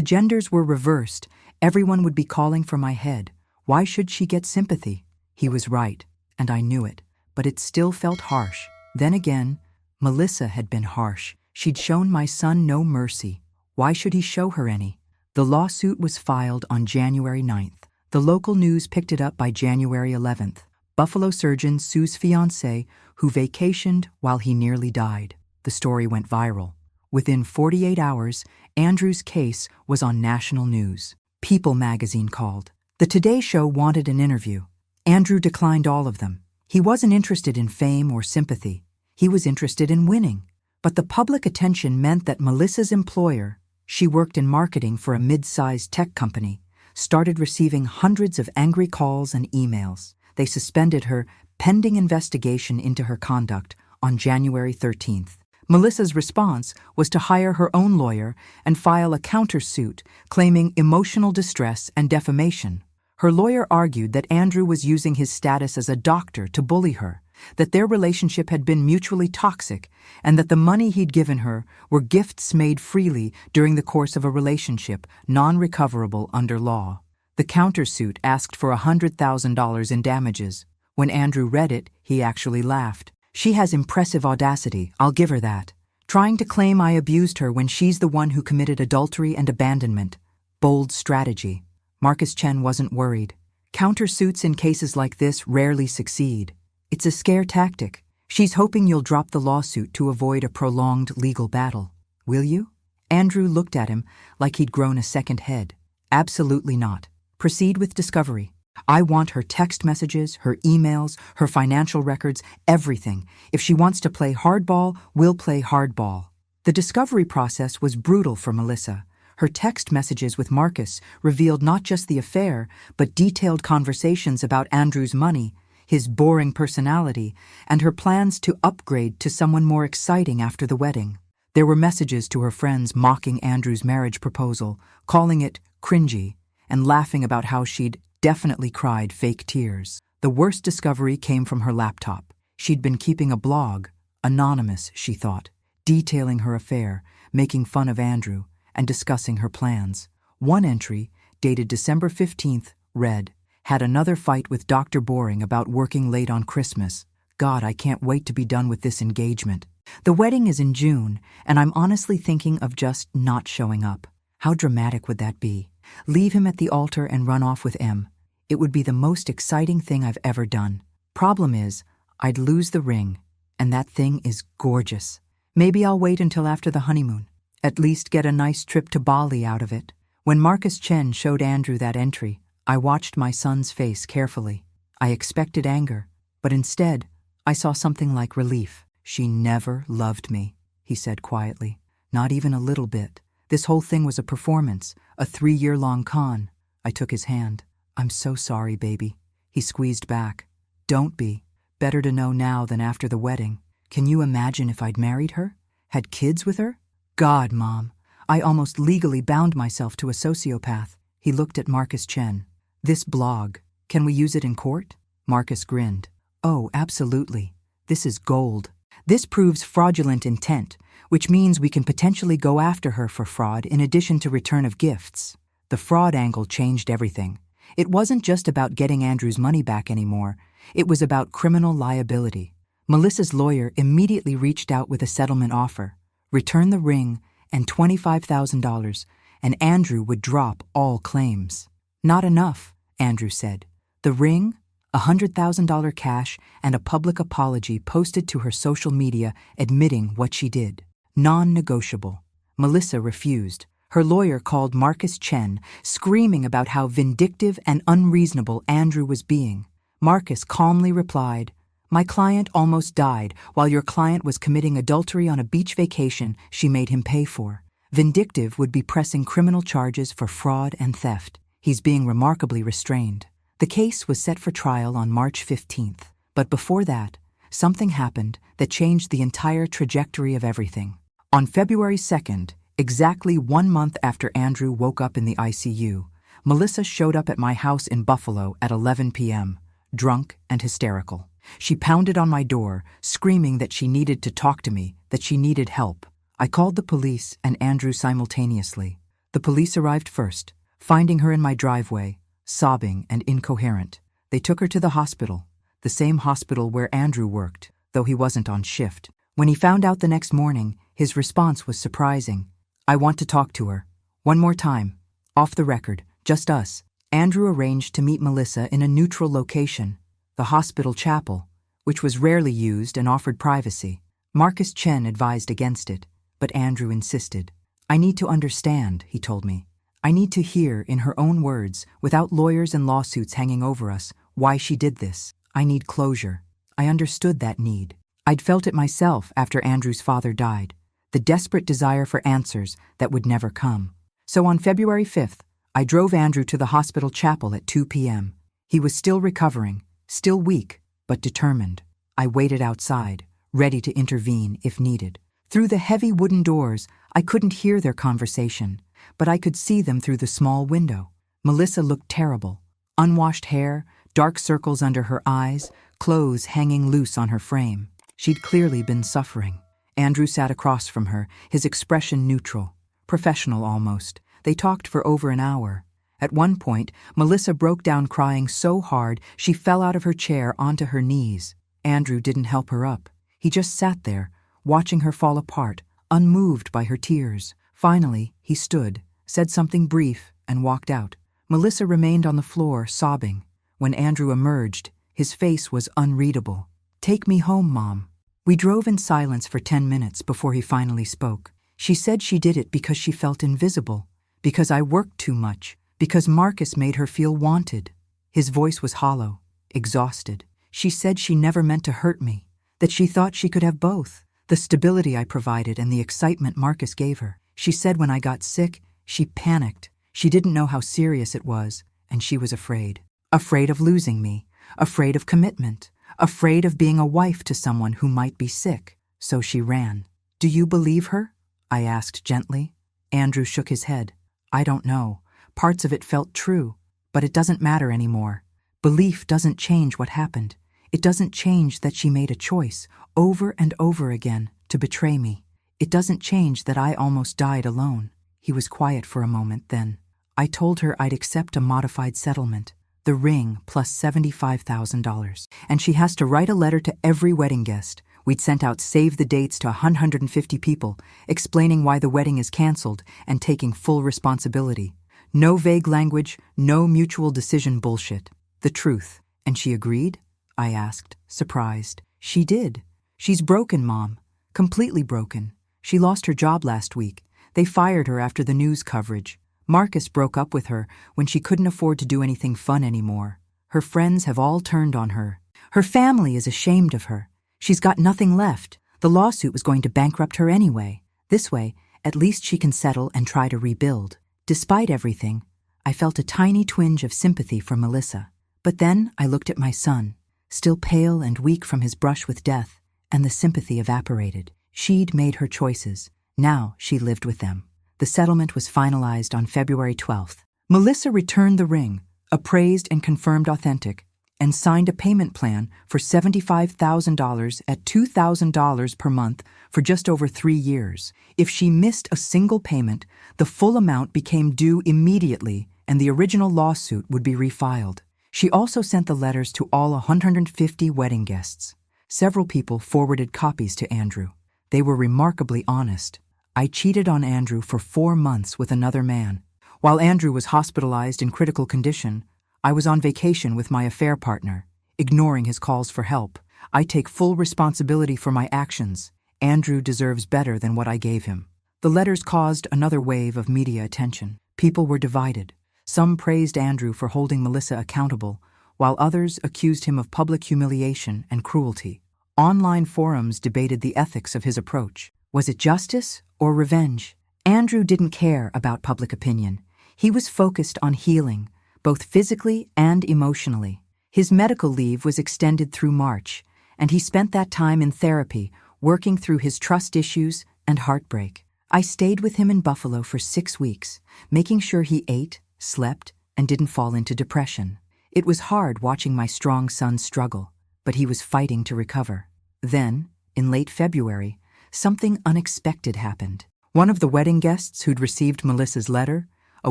genders were reversed, everyone would be calling for my head. Why should she get sympathy? He was right, and I knew it, but it still felt harsh. Then again, Melissa had been harsh. She'd shown my son no mercy. Why should he show her any? The lawsuit was filed on January 9th. The local news picked it up by January 11th. Buffalo surgeon sues fiancée who vacationed while he nearly died. The story went viral. Within 48 hours, Andrew's case was on national news. People magazine called. The Today Show wanted an interview. Andrew declined all of them. He wasn't interested in fame or sympathy. He was interested in winning. But the public attention meant that Melissa's employer, she worked in marketing for a mid-sized tech company, started receiving hundreds of angry calls and emails. They suspended her pending investigation into her conduct on January 13th. Melissa's response was to hire her own lawyer and file a countersuit claiming emotional distress and defamation. Her lawyer argued that Andrew was using his status as a doctor to bully her, that their relationship had been mutually toxic, and that the money he'd given her were gifts made freely during the course of a relationship, non-recoverable under law. The countersuit asked for $100,000 in damages. When Andrew read it, he actually laughed. She has impressive audacity, I'll give her that. Trying to claim I abused her when she's the one who committed adultery and abandonment. Bold strategy. Marcus Chen wasn't worried. Countersuits in cases like this rarely succeed. It's a scare tactic. She's hoping you'll drop the lawsuit to avoid a prolonged legal battle. Will you? Andrew looked at him like he'd grown a second head. Absolutely not. Proceed with discovery. I want her text messages, her emails, her financial records, everything. If she wants to play hardball, we'll play hardball. The discovery process was brutal for Melissa. Her text messages with Marcus revealed not just the affair, but detailed conversations about Andrew's money, his boring personality, and her plans to upgrade to someone more exciting after the wedding. There were messages to her friends mocking Andrew's marriage proposal, calling it cringy, and laughing about how she'd definitely cried fake tears. The worst discovery came from her laptop. She'd been keeping a blog, anonymous, she thought, detailing her affair, making fun of Andrew, and discussing her plans. One entry, dated December 15th, read, "Had another fight with Dr. Boring about working late on Christmas. God, I can't wait to be done with this engagement. The wedding is in June, and I'm honestly thinking of just not showing up. How dramatic would that be? Leave him at the altar and run off with M. It would be the most exciting thing I've ever done. Problem is, I'd lose the ring, and that thing is gorgeous. Maybe I'll wait until after the honeymoon. At least get a nice trip to Bali out of it." When Marcus Chen showed Andrew that entry, I watched my son's face carefully. I expected anger, but instead, I saw something like relief. "She never loved me," he said quietly. "Not even a little bit. This whole thing was a performance, a 3-year-long con." I took his hand. "I'm so sorry, baby." He squeezed back. "Don't be. Better to know now than after the wedding. Can you imagine if I'd married her? Had kids with her? God, Mom. I almost legally bound myself to a sociopath." He looked at Marcus Chen. "This blog, can we use it in court?" Marcus grinned. "Oh, absolutely. This is gold. This proves fraudulent intent, which means we can potentially go after her for fraud in addition to return of gifts." The fraud angle changed everything. It wasn't just about getting Andrew's money back anymore. It was about criminal liability. Melissa's lawyer immediately reached out with a settlement offer. Return the ring and $25,000, and Andrew would drop all claims. Not enough, Andrew said. The ring, $100,000 cash, and a public apology posted to her social media admitting what she did. Non-negotiable. Melissa refused. Her lawyer called Marcus Chen, screaming about how vindictive and unreasonable Andrew was being. Marcus calmly replied, "My client almost died while your client was committing adultery on a beach vacation she made him pay for. Vindictive would be pressing criminal charges for fraud and theft. He's being remarkably restrained." The case was set for trial on March 15th, but before that, something happened that changed the entire trajectory of everything. On February 2nd, exactly 1 month after Andrew woke up in the ICU, Melissa showed up at my house in Buffalo at 11 p.m., drunk and hysterical. She pounded on my door, screaming that she needed to talk to me, that she needed help. I called the police and Andrew simultaneously. The police arrived first, finding her in my driveway, sobbing and incoherent. They took her to the hospital, the same hospital where Andrew worked, though he wasn't on shift. When he found out the next morning, his response was surprising. "I want to talk to her. One more time. Off the record, just us." Andrew arranged to meet Melissa in a neutral location, the hospital chapel, which was rarely used and offered privacy. Marcus Chen advised against it, but Andrew insisted. "I need to understand," he told me. "I need to hear, in her own words, without lawyers and lawsuits hanging over us, why she did this. I need closure." I understood that need. I'd felt it myself after Andrew's father died, the desperate desire for answers that would never come. So on February 5th, I drove Andrew to the hospital chapel at 2 p.m. He was still recovering, still weak, but determined. I waited outside, ready to intervene if needed. Through the heavy wooden doors, I couldn't hear their conversation, but I could see them through the small window. Melissa looked terrible. Unwashed hair, dark circles under her eyes, clothes hanging loose on her frame. She'd clearly been suffering. Andrew sat across from her, his expression neutral, professional almost. They talked for over an hour. At one point, Melissa broke down crying so hard she fell out of her chair onto her knees. Andrew didn't help her up. He just sat there, watching her fall apart, unmoved by her tears. Finally, he stood, said something brief, and walked out. Melissa remained on the floor, sobbing. When Andrew emerged, his face was unreadable. "Take me home, Mom." We drove in silence for 10 minutes before he finally spoke. She said she did it because she felt invisible, because I worked too much, because Marcus made her feel wanted. His voice was hollow, exhausted. She said she never meant to hurt me, that she thought she could have both, the stability I provided and the excitement Marcus gave her. She said when I got sick, she panicked. She didn't know how serious it was, and she was afraid. Afraid of losing me, afraid of commitment, afraid of being a wife to someone who might be sick. So she ran. "Do you believe her?" I asked gently. Andrew shook his head. "I don't know. Parts of it felt true, but it doesn't matter anymore. Belief doesn't change what happened. It doesn't change that she made a choice, over and over again, to betray me. It doesn't change that I almost died alone." He was quiet for a moment, then. "I told her I'd accept a modified settlement, the ring plus $75,000. And she has to write a letter to every wedding guest. We'd sent out save the dates to 150 people, explaining why the wedding is canceled and taking full responsibility. No vague language, no mutual decision bullshit. The truth." "And she agreed?" I asked, surprised. "She did. She's broken, Mom. Completely broken. She lost her job last week. They fired her after the news coverage. Marcus broke up with her when she couldn't afford to do anything fun anymore. Her friends have all turned on her. Her family is ashamed of her. She's got nothing left. The lawsuit was going to bankrupt her anyway. This way, at least she can settle and try to rebuild." Despite everything, I felt a tiny twinge of sympathy for Melissa. But then I looked at my son, still pale and weak from his brush with death, and the sympathy evaporated. She'd made her choices. Now she lived with them. The settlement was finalized on February 12th. Melissa returned the ring, appraised and confirmed authentic, and signed a payment plan for $75,000 at $2,000 per month for just over 3 years. If she missed a single payment, the full amount became due immediately and the original lawsuit would be refiled. She also sent the letters to all 150 wedding guests. Several people forwarded copies to Andrew. They were remarkably honest. I cheated on Andrew for 4 months with another man. While Andrew was hospitalized in critical condition, I was on vacation with my affair partner, ignoring his calls for help. I take full responsibility for my actions. Andrew deserves better than what I gave him. The letters caused another wave of media attention. People were divided. Some praised Andrew for holding Melissa accountable, while others accused him of public humiliation and cruelty. Online forums debated the ethics of his approach. Was it justice or revenge? Andrew didn't care about public opinion. He was focused on healing, both physically and emotionally. His medical leave was extended through March, and he spent that time in therapy, working through his trust issues and heartbreak. I stayed with him in Buffalo for 6 weeks, making sure he ate, slept, and didn't fall into depression. It was hard watching my strong son struggle, but he was fighting to recover. Then, in late February, something unexpected happened. One of the wedding guests who'd received Melissa's letter, a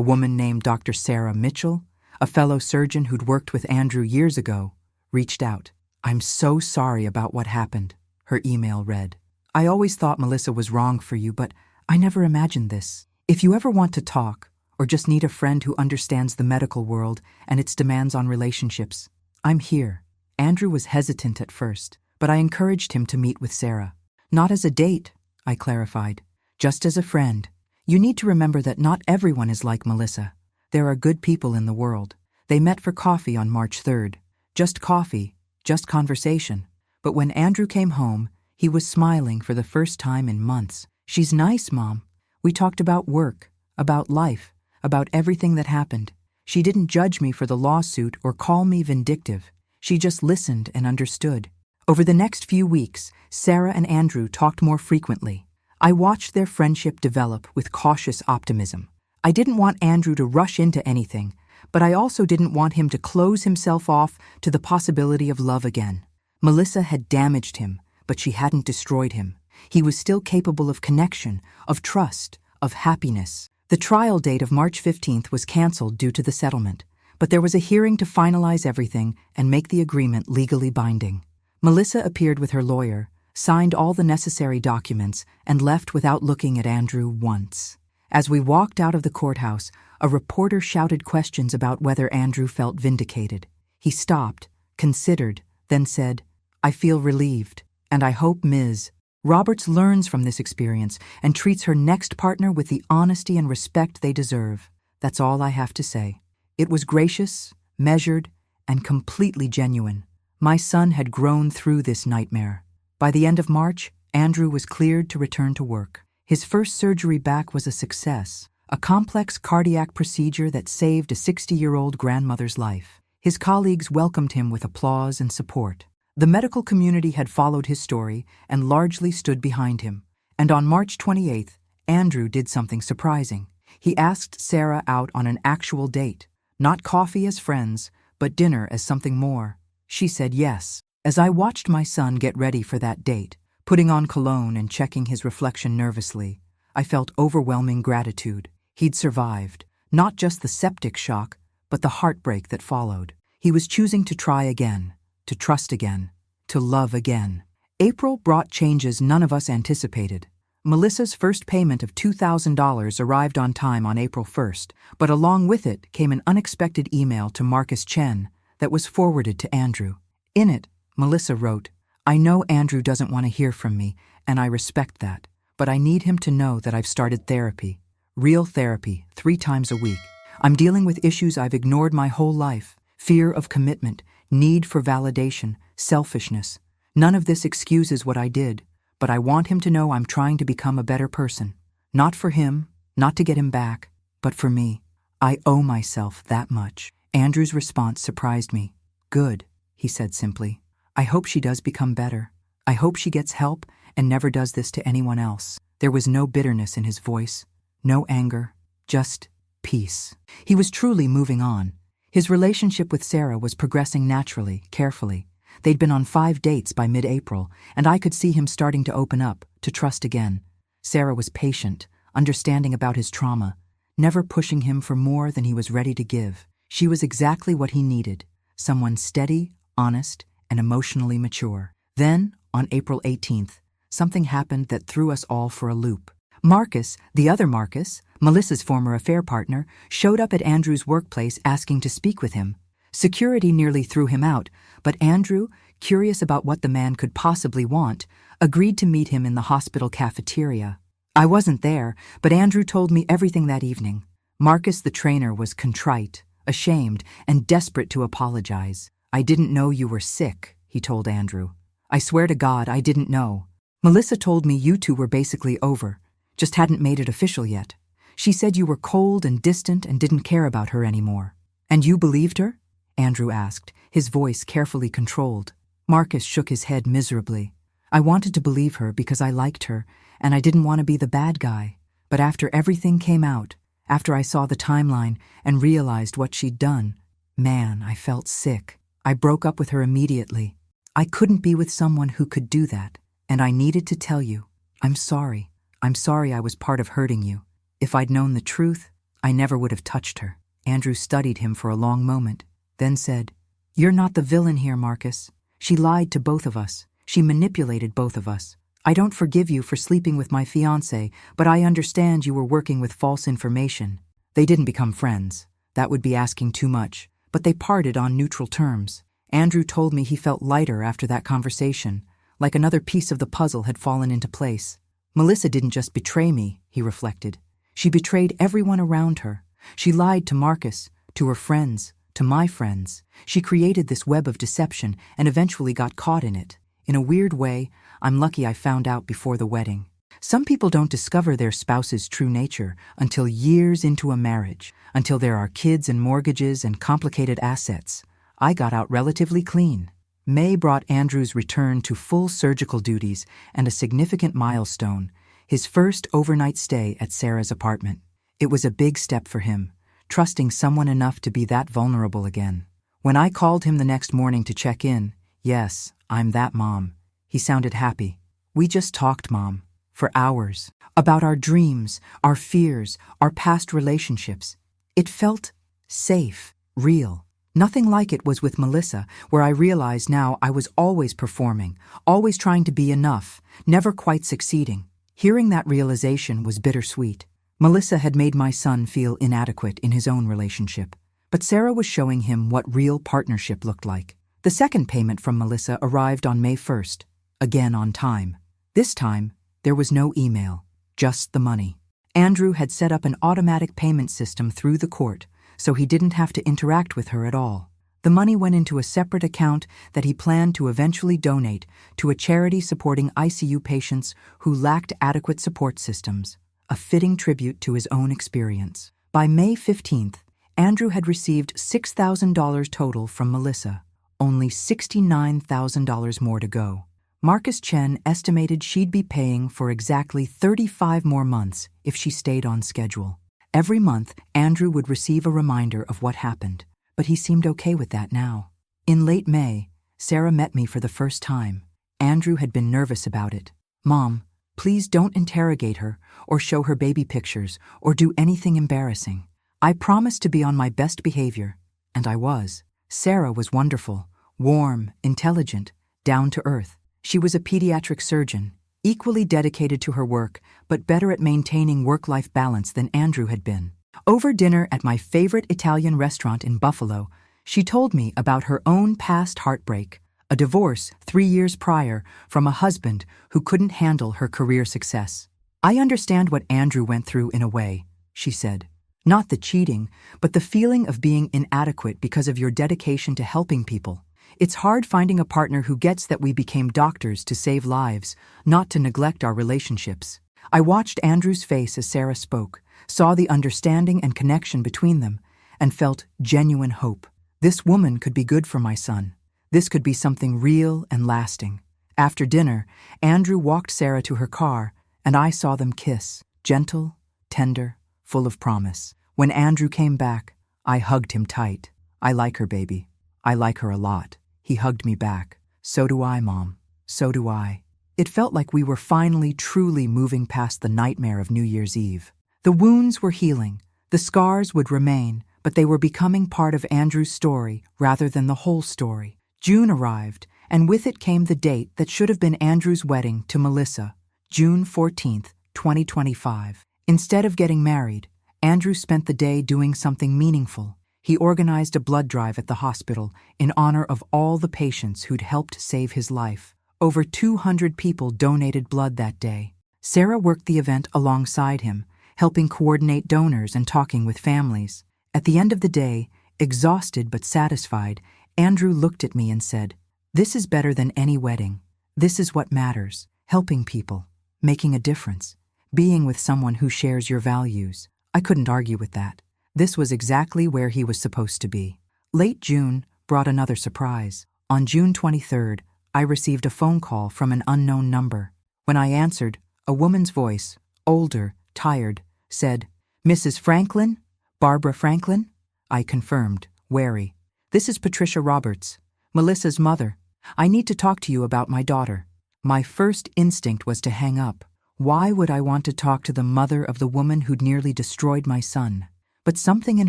woman named Dr. Sarah Mitchell, a fellow surgeon who'd worked with Andrew years ago, reached out. "I'm so sorry about what happened," her email read. "I always thought Melissa was wrong for you, but I never imagined this. If you ever want to talk, or just need a friend who understands the medical world and its demands on relationships, I'm here." Andrew was hesitant at first, but I encouraged him to meet with Sarah. "Not as a date," I clarified, "just as a friend. You need to remember that not everyone is like Melissa. There are good people in the world." They met for coffee on March 3rd. Just coffee, just conversation. But when Andrew came home, he was smiling for the first time in months. "She's nice, Mom. We talked about work, about life, about everything that happened. She didn't judge me for the lawsuit or call me vindictive. She just listened and understood." Over the next few weeks, Sarah and Andrew talked more frequently. I watched their friendship develop with cautious optimism. I didn't want Andrew to rush into anything, but I also didn't want him to close himself off to the possibility of love again. Melissa had damaged him, but she hadn't destroyed him. He was still capable of connection, of trust, of happiness. The trial date of March 15th was canceled due to the settlement, but there was a hearing to finalize everything and make the agreement legally binding. Melissa appeared with her lawyer, signed all the necessary documents, and left without looking at Andrew once. As we walked out of the courthouse, a reporter shouted questions about whether Andrew felt vindicated. He stopped, considered, then said, "I feel relieved, and I hope Ms. Roberts learns from this experience and treats her next partner with the honesty and respect they deserve." That's all I have to say. It was gracious, measured, and completely genuine. My son had grown through this nightmare. By the end of March, Andrew was cleared to return to work. His first surgery back was a success, a complex cardiac procedure that saved a 60-year-old grandmother's life. His colleagues welcomed him with applause and support. The medical community had followed his story and largely stood behind him. And on March 28th, Andrew did something surprising. He asked Sarah out on an actual date, not coffee as friends, but dinner as something more. She said yes. As I watched my son get ready for that date, putting on cologne and checking his reflection nervously, I felt overwhelming gratitude. He'd survived, not just the septic shock, but the heartbreak that followed. He was choosing to try again, to trust again, to love again. April brought changes none of us anticipated. Melissa's first payment of $2,000 arrived on time on April 1st, but along with it came an unexpected email to Marcus Chen that was forwarded to Andrew. In it, Melissa wrote, "I know Andrew doesn't want to hear from me, and I respect that, but I need him to know that I've started therapy. Real therapy, 3 times a week. I'm dealing with issues I've ignored my whole life. Fear of commitment, need for validation, selfishness. None of this excuses what I did, but I want him to know I'm trying to become a better person. Not for him, not to get him back, but for me. I owe myself that much." Andrew's response surprised me. "Good," he said simply. "I hope she does become better. I hope she gets help and never does this to anyone else." There was no bitterness in his voice, no anger, just peace. He was truly moving on. His relationship with Sarah was progressing naturally, carefully. They'd been on 5 dates by mid-April, and I could see him starting to open up, to trust again. Sarah was patient, understanding about his trauma, never pushing him for more than he was ready to give. She was exactly what he needed, someone steady, honest, and emotionally mature. Then, on April 18th, something happened that threw us all for a loop. Marcus, the other Marcus, Melissa's former affair partner, showed up at Andrew's workplace asking to speak with him. Security nearly threw him out, but Andrew, curious about what the man could possibly want, agreed to meet him in the hospital cafeteria. I wasn't there, but Andrew told me everything that evening. Marcus, the trainer, was contrite, ashamed, and desperate to apologize. "I didn't know you were sick," he told Andrew. "I swear to God, I didn't know. Melissa told me you two were basically over, just hadn't made it official yet. She said you were cold and distant and didn't care about her anymore." "And you believed her?" Andrew asked, his voice carefully controlled. Marcus shook his head miserably. "I wanted to believe her because I liked her, and I didn't want to be the bad guy. But after everything came out, after I saw the timeline and realized what she'd done, man, I felt sick. I broke up with her immediately. I couldn't be with someone who could do that, and I needed to tell you. I'm sorry. I'm sorry I was part of hurting you. If I'd known the truth, I never would have touched her." Andrew studied him for a long moment, then said, "You're not the villain here, Marcus. She lied to both of us. She manipulated both of us. I don't forgive you for sleeping with my fiancée, but I understand you were working with false information." They didn't become friends. That would be asking too much, but they parted on neutral terms. Andrew told me he felt lighter after that conversation, like another piece of the puzzle had fallen into place. "Melissa didn't just betray me," he reflected. "She betrayed everyone around her. She lied to Marcus, to her friends, to my friends. She created this web of deception and eventually got caught in it. In a weird way, I'm lucky I found out before the wedding. Some people don't discover their spouse's true nature until years into a marriage, until there are kids and mortgages and complicated assets. I got out relatively clean." May brought Andrew's return to full surgical duties and a significant milestone, his first overnight stay at Sarah's apartment. It was a big step for him, trusting someone enough to be that vulnerable again. When I called him the next morning to check in, "Yes, I'm that mom," he sounded happy. "We just talked, Mom, for hours, about our dreams, our fears, our past relationships. It felt safe, real. Nothing like it was with Melissa, where I realized now I was always performing, always trying to be enough, never quite succeeding. Hearing that realization was bittersweet. Melissa had made my son feel inadequate in his own relationship, but Sarah was showing him what real partnership looked like. The second payment from Melissa arrived on May 1st, again on time. This time, there was no email, just the money. Andrew had set up an automatic payment system through the court, so he didn't have to interact with her at all. The money went into a separate account that he planned to eventually donate to a charity supporting ICU patients who lacked adequate support systems, a fitting tribute to his own experience. By May 15th, Andrew had received $6,000 total from Melissa, only $69,000 more to go. Marcus Chen estimated she'd be paying for exactly 35 more months if she stayed on schedule. Every month, Andrew would receive a reminder of what happened, but he seemed okay with that now. In late May, Sarah met me for the first time. Andrew had been nervous about it. "Mom, please don't interrogate her or show her baby pictures or do anything embarrassing. I promised to be on my best behavior," and I was. Sarah was wonderful, warm, intelligent, down to earth. She was a pediatric surgeon, equally dedicated to her work, but better at maintaining work-life balance than Andrew had been. Over dinner at my favorite Italian restaurant in Buffalo, she told me about her own past heartbreak, a divorce 3 years prior from a husband who couldn't handle her career success. "I understand what Andrew went through in a way," she said. "Not the cheating, but the feeling of being inadequate because of your dedication to helping people. It's hard finding a partner who gets that we became doctors to save lives, not to neglect our relationships." I watched Andrew's face as Sarah spoke, saw the understanding and connection between them, and felt genuine hope. This woman could be good for my son. This could be something real and lasting. After dinner, Andrew walked Sarah to her car, and I saw them kiss, gentle, tender, full of promise. When Andrew came back, I hugged him tight. "I like her, baby. I like her a lot." He hugged me back. "So do I, Mom. So do I." It felt like we were finally truly moving past the nightmare of New Year's Eve. The wounds were healing, the scars would remain, but they were becoming part of Andrew's story rather than the whole story. June arrived, and with it came the date that should have been Andrew's wedding to Melissa, June 14th, 2025. Instead of getting married, Andrew spent the day doing something meaningful. He organized a blood drive at the hospital in honor of all the patients who'd helped save his life. Over 200 people donated blood that day. Sarah worked the event alongside him, helping coordinate donors and talking with families. At the end of the day, exhausted but satisfied, Andrew looked at me and said, "This is better than any wedding. This is what matters, helping people, making a difference, being with someone who shares your values." I couldn't argue with that. This was exactly where he was supposed to be. Late June brought another surprise. On June 23rd, I received a phone call from an unknown number. When I answered, a woman's voice, older, tired, said, "Mrs. Franklin? Barbara Franklin?" I confirmed, wary. "This is Patricia Roberts, Melissa's mother. I need to talk to you about my daughter." My first instinct was to hang up. Why would I want to talk to the mother of the woman who'd nearly destroyed my son? But something in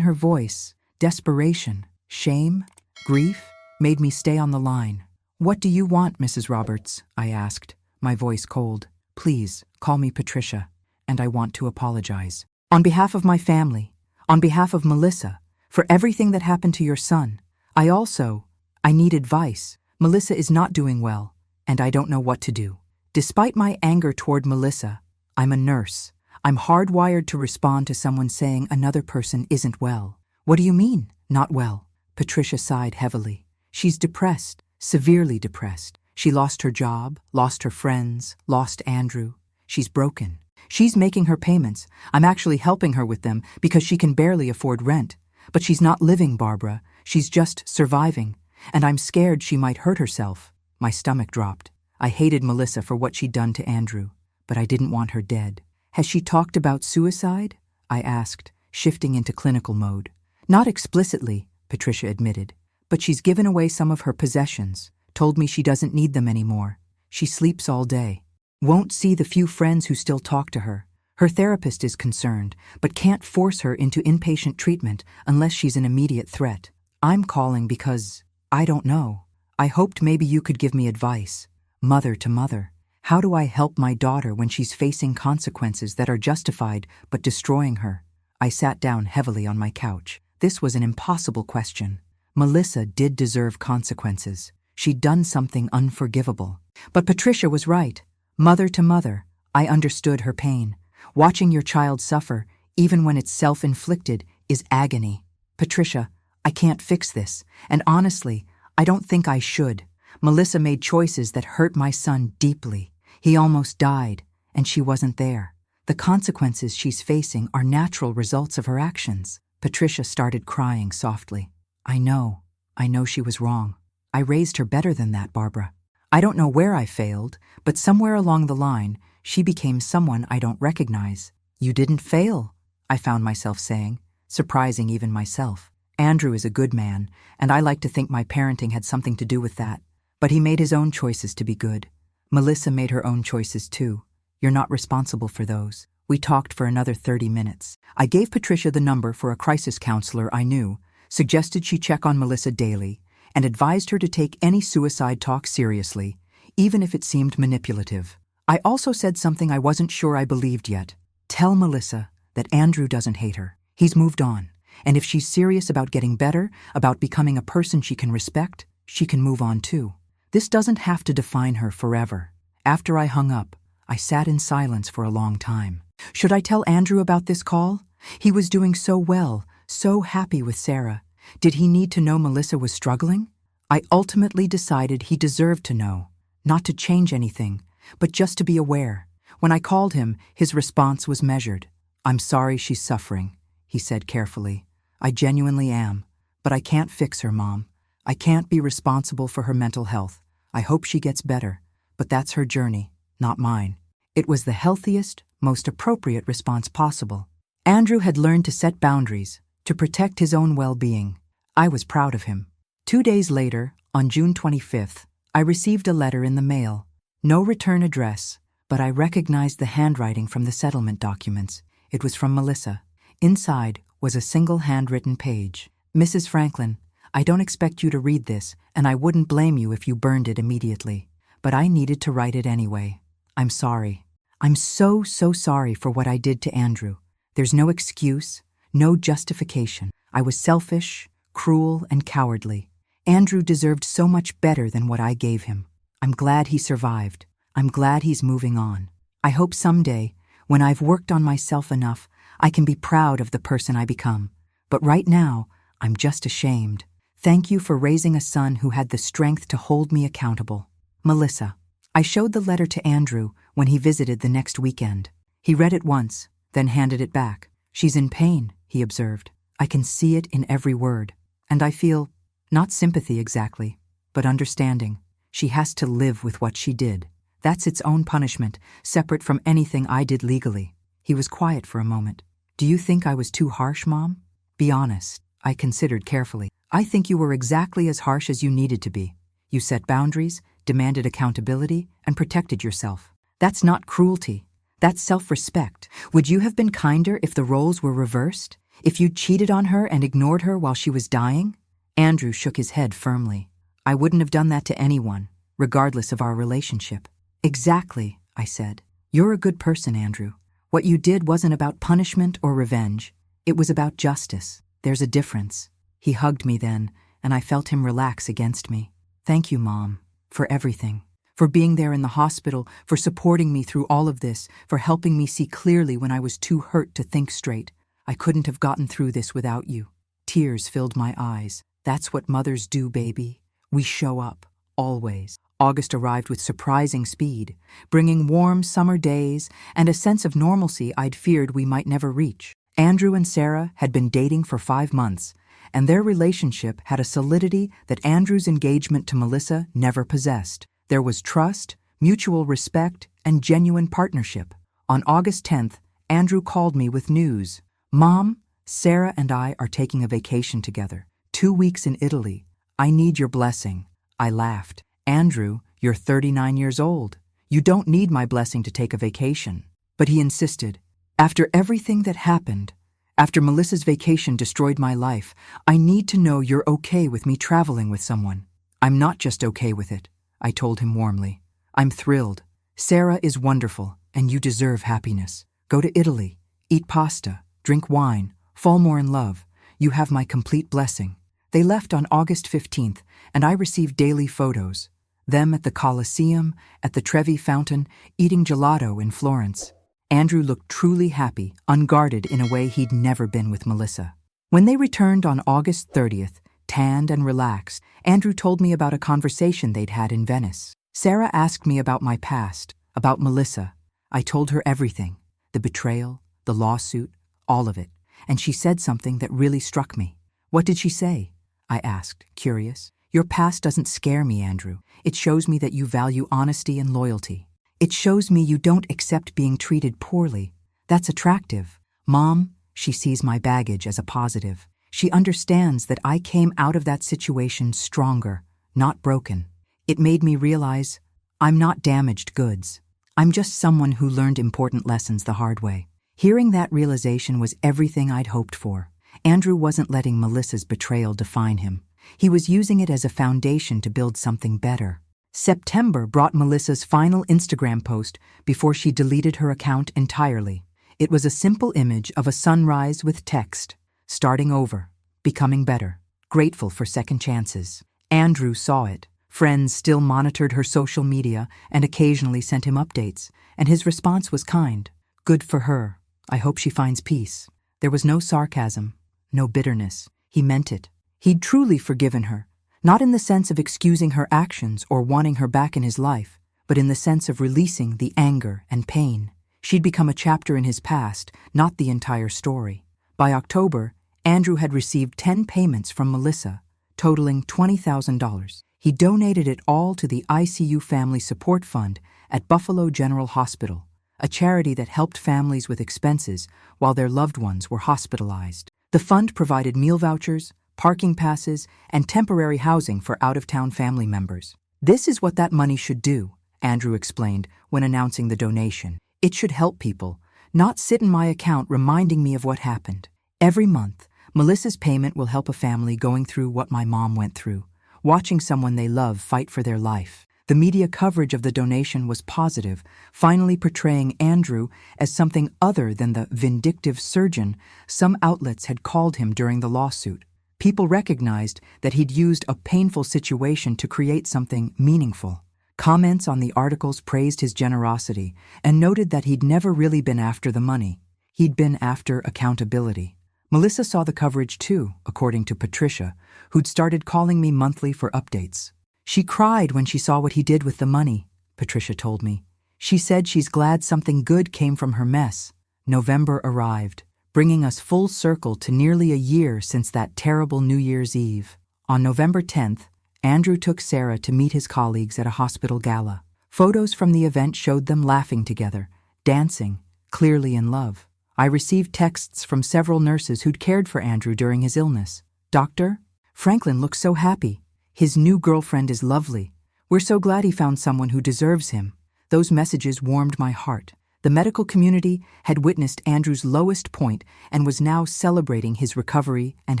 her voice, desperation, shame, grief, made me stay on the line. "What do you want, Mrs. Roberts?" I asked, my voice cold. "Please, call me Patricia, and I want to apologize. On behalf of my family, on behalf of Melissa, for everything that happened to your son. I need advice. Melissa is not doing well, and I don't know what to do." Despite my anger toward Melissa, I'm a nurse. I'm hardwired to respond to someone saying another person isn't well. "What do you mean, not well?" Patricia sighed heavily. "She's depressed, severely depressed. She lost her job, lost her friends, lost Andrew. She's broken. She's making her payments. I'm actually helping her with them because she can barely afford rent. But she's not living, Barbara. She's just surviving. And I'm scared she might hurt herself." My stomach dropped. I hated Melissa for what she'd done to Andrew, but I didn't want her dead. "Has she talked about suicide?" I asked, shifting into clinical mode. "Not explicitly," Patricia admitted, "but she's given away some of her possessions, told me she doesn't need them anymore. She sleeps all day. Won't see the few friends who still talk to her. Her therapist is concerned, but can't force her into inpatient treatment unless she's an immediate threat. I'm calling because I don't know. I hoped maybe you could give me advice. Mother to mother. How do I help my daughter when she's facing consequences that are justified but destroying her?" I sat down heavily on my couch. This was an impossible question. Melissa did deserve consequences. She'd done something unforgivable. But Patricia was right. Mother to mother, I understood her pain. Watching your child suffer, even when it's self-inflicted, is agony. "Patricia, I can't fix this, and honestly, I don't think I should. Melissa made choices that hurt my son deeply. He almost died, and she wasn't there. The consequences she's facing are natural results of her actions." Patricia started crying softly. I know she was wrong. I raised her better than that, Barbara. I don't know where I failed, but somewhere along the line, she became someone I don't recognize." "You didn't fail," I found myself saying, surprising even myself. "Andrew is a good man, and I like to think my parenting had something to do with that. But he made his own choices to be good. Melissa made her own choices too. You're not responsible for those." We talked for another 30 minutes. I gave Patricia the number for a crisis counselor I knew, suggested she check on Melissa daily, and advised her to take any suicide talk seriously, even if it seemed manipulative. I also said something I wasn't sure I believed yet. "Tell Melissa that Andrew doesn't hate her. He's moved on, and if she's serious about getting better, about becoming a person she can respect, she can move on too. This doesn't have to define her forever." After I hung up, I sat in silence for a long time. Should I tell Andrew about this call? He was doing so well, so happy with Sarah. Did he need to know Melissa was struggling? I ultimately decided he deserved to know, not to change anything, but just to be aware. When I called him, his response was measured. "I'm sorry she's suffering," he said carefully. "I genuinely am, but I can't fix her, Mom. I can't be responsible for her mental health. I hope she gets better, but that's her journey, not mine." It was the healthiest, most appropriate response possible. Andrew had learned to set boundaries, to protect his own well-being. I was proud of him. 2 days later, on June 25th, I received a letter in the mail. No return address, but I recognized the handwriting from the settlement documents. It was from Melissa. Inside was a single handwritten page. "Mrs. Franklin, I don't expect you to read this, and I wouldn't blame you if you burned it immediately. But I needed to write it anyway. I'm sorry. I'm so sorry for what I did to Andrew. There's no excuse, no justification. I was selfish, cruel, and cowardly. Andrew deserved so much better than what I gave him. I'm glad he survived. I'm glad he's moving on. I hope someday, when I've worked on myself enough, I can be proud of the person I become. But right now, I'm just ashamed. Thank you for raising a son who had the strength to hold me accountable. Melissa. I showed the letter to Andrew when he visited the next weekend. He read it once, then handed it back. She's in pain, he observed. I can see it in every word. And I feel, not sympathy exactly, but understanding. She has to live with what she did. That's its own punishment, separate from anything I did legally. He was quiet for a moment. Do you think I was too harsh, Mom? Be honest. I considered carefully. I think you were exactly as harsh as you needed to be. You set boundaries, demanded accountability, and protected yourself. That's not cruelty. That's self-respect. Would you have been kinder if the roles were reversed? If you'd cheated on her and ignored her while she was dying? Andrew shook his head firmly. I wouldn't have done that to anyone, regardless of our relationship. Exactly, I said. You're a good person, Andrew. What you did wasn't about punishment or revenge. It was about justice. There's a difference. He hugged me then, and I felt him relax against me. Thank you, Mom, for everything. For being there in the hospital, for supporting me through all of this, for helping me see clearly when I was too hurt to think straight. I couldn't have gotten through this without you. Tears filled my eyes. That's what mothers do, baby. We show up, always. August arrived with surprising speed, bringing warm summer days and a sense of normalcy I'd feared we might never reach. Andrew and Sarah had been dating for 5 months, and their relationship had a solidity that Andrew's engagement to Melissa never possessed. There was trust, mutual respect, and genuine partnership. On August 10th, Andrew called me with news. Mom, Sarah and I are taking a vacation together. 2 weeks in Italy. I need your blessing. I laughed. Andrew, you're 39 years old. You don't need my blessing to take a vacation. But he insisted. After everything that happened, after Melissa's vacation destroyed my life, I need to know you're okay with me traveling with someone. I'm not just okay with it, I told him warmly. I'm thrilled. Sarah is wonderful, and you deserve happiness. Go to Italy, eat pasta, drink wine, fall more in love. You have my complete blessing. They left on August 15th, and I received daily photos. Them at the Colosseum, at the Trevi Fountain, eating gelato in Florence. Andrew looked truly happy, unguarded in a way he'd never been with Melissa. When they returned on August 30th, tanned and relaxed, Andrew told me about a conversation they'd had in Venice. Sarah asked me about my past, about Melissa. I told her everything, the betrayal, the lawsuit, all of it, and she said something that really struck me. What did she say? I asked, curious. Your past doesn't scare me, Andrew. It shows me that you value honesty and loyalty. It shows me you don't accept being treated poorly. That's attractive. Mom, she sees my baggage as a positive. She understands that I came out of that situation stronger, not broken. It made me realize I'm not damaged goods. I'm just someone who learned important lessons the hard way. Hearing that realization was everything I'd hoped for. Andrew wasn't letting Melissa's betrayal define him. He was using it as a foundation to build something better. September brought Melissa's final Instagram post before she deleted her account entirely. It was a simple image of a sunrise with text, starting over, becoming better, grateful for second chances. Andrew saw it. Friends still monitored her social media and occasionally sent him updates, and his response was kind. Good for her. I hope she finds peace. There was no sarcasm, no bitterness. He meant it. He'd truly forgiven her. Not in the sense of excusing her actions or wanting her back in his life, but in the sense of releasing the anger and pain. She'd become a chapter in his past, not the entire story. By October, Andrew had received 10 payments from Melissa, totaling $20,000. He donated it all to the ICU Family Support Fund at Buffalo General Hospital, a charity that helped families with expenses while their loved ones were hospitalized. The fund provided meal vouchers, parking passes, and temporary housing for out-of-town family members. This is what that money should do, Andrew explained when announcing the donation. It should help people, not sit in my account reminding me of what happened. Every month, Melissa's payment will help a family going through what my mom went through, watching someone they love fight for their life. The media coverage of the donation was positive, finally portraying Andrew as something other than the vindictive surgeon some outlets had called him during the lawsuit. People recognized that he'd used a painful situation to create something meaningful. Comments on the articles praised his generosity and noted that he'd never really been after the money. He'd been after accountability. Melissa saw the coverage too, according to Patricia, who'd started calling me monthly for updates. She cried when she saw what he did with the money, Patricia told me. She said she's glad something good came from her mess. November arrived, bringing us full circle to nearly a year since that terrible New Year's Eve. On November 10th, Andrew took Sarah to meet his colleagues at a hospital gala. Photos from the event showed them laughing together, dancing, clearly in love. I received texts from several nurses who'd cared for Andrew during his illness. "Doctor, Franklin looks so happy. His new girlfriend is lovely. We're so glad he found someone who deserves him." Those messages warmed my heart. The medical community had witnessed Andrew's lowest point and was now celebrating his recovery and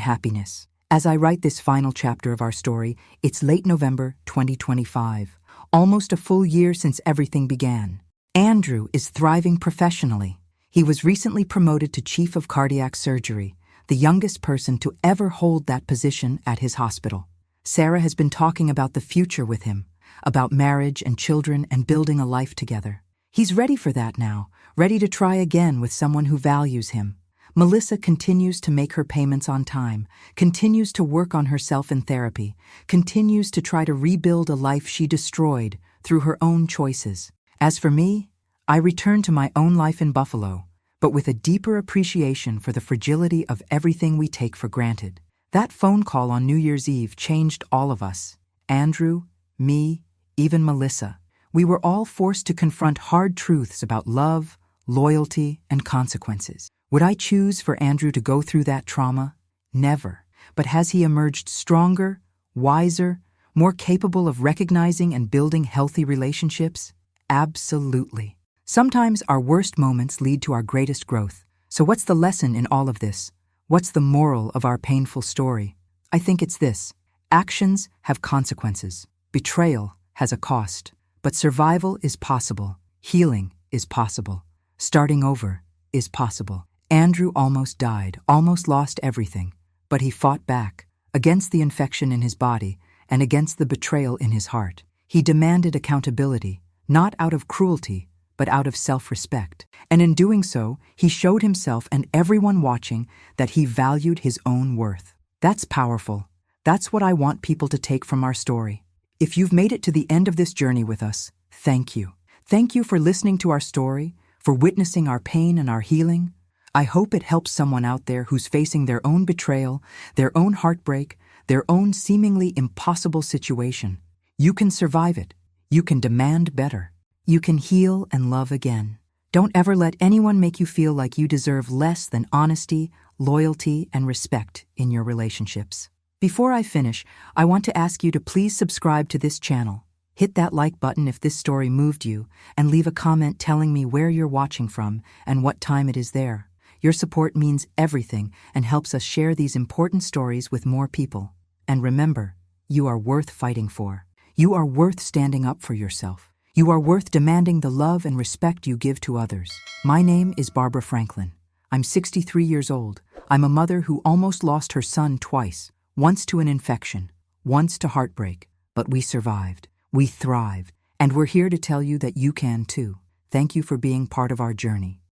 happiness. As I write this final chapter of our story, it's late November 2025, almost a full year since everything began. Andrew is thriving professionally. He was recently promoted to Chief of Cardiac Surgery, the youngest person to ever hold that position at his hospital. Sarah has been talking about the future with him, about marriage and children and building a life together. He's ready for that now, ready to try again with someone who values him. Melissa continues to make her payments on time, continues to work on herself in therapy, continues to try to rebuild a life she destroyed through her own choices. As for me, I return to my own life in Buffalo, but with a deeper appreciation for the fragility of everything we take for granted. That phone call on New Year's Eve changed all of us. Andrew, me, even Melissa. We were all forced to confront hard truths about love, loyalty, and consequences. Would I choose for Andrew to go through that trauma? Never. But has he emerged stronger, wiser, more capable of recognizing and building healthy relationships? Absolutely. Sometimes our worst moments lead to our greatest growth. So what's the lesson in all of this? What's the moral of our painful story? I think it's this. Actions have consequences. Betrayal has a cost. But survival is possible. Healing is possible. Starting over is possible. Andrew almost died, almost lost everything. But he fought back, against the infection in his body and against the betrayal in his heart. He demanded accountability, not out of cruelty, but out of self-respect. And in doing so, he showed himself and everyone watching that he valued his own worth. That's powerful. That's what I want people to take from our story. If you've made it to the end of this journey with us, thank you. Thank you for listening to our story, for witnessing our pain and our healing. I hope it helps someone out there who's facing their own betrayal, their own heartbreak, their own seemingly impossible situation. You can survive it. You can demand better. You can heal and love again. Don't ever let anyone make you feel like you deserve less than honesty, loyalty, and respect in your relationships. Before I finish, I want to ask you to please subscribe to this channel. Hit that like button if this story moved you, and leave a comment telling me where you're watching from and what time it is there. Your support means everything and helps us share these important stories with more people. And remember, you are worth fighting for. You are worth standing up for yourself. You are worth demanding the love and respect you give to others. My name is Barbara Franklin. I'm 63 years old. I'm a mother who almost lost her son twice, once to an infection, once to heartbreak, but we survived. We thrived, and we're here to tell you that you can too. Thank you for being part of our journey.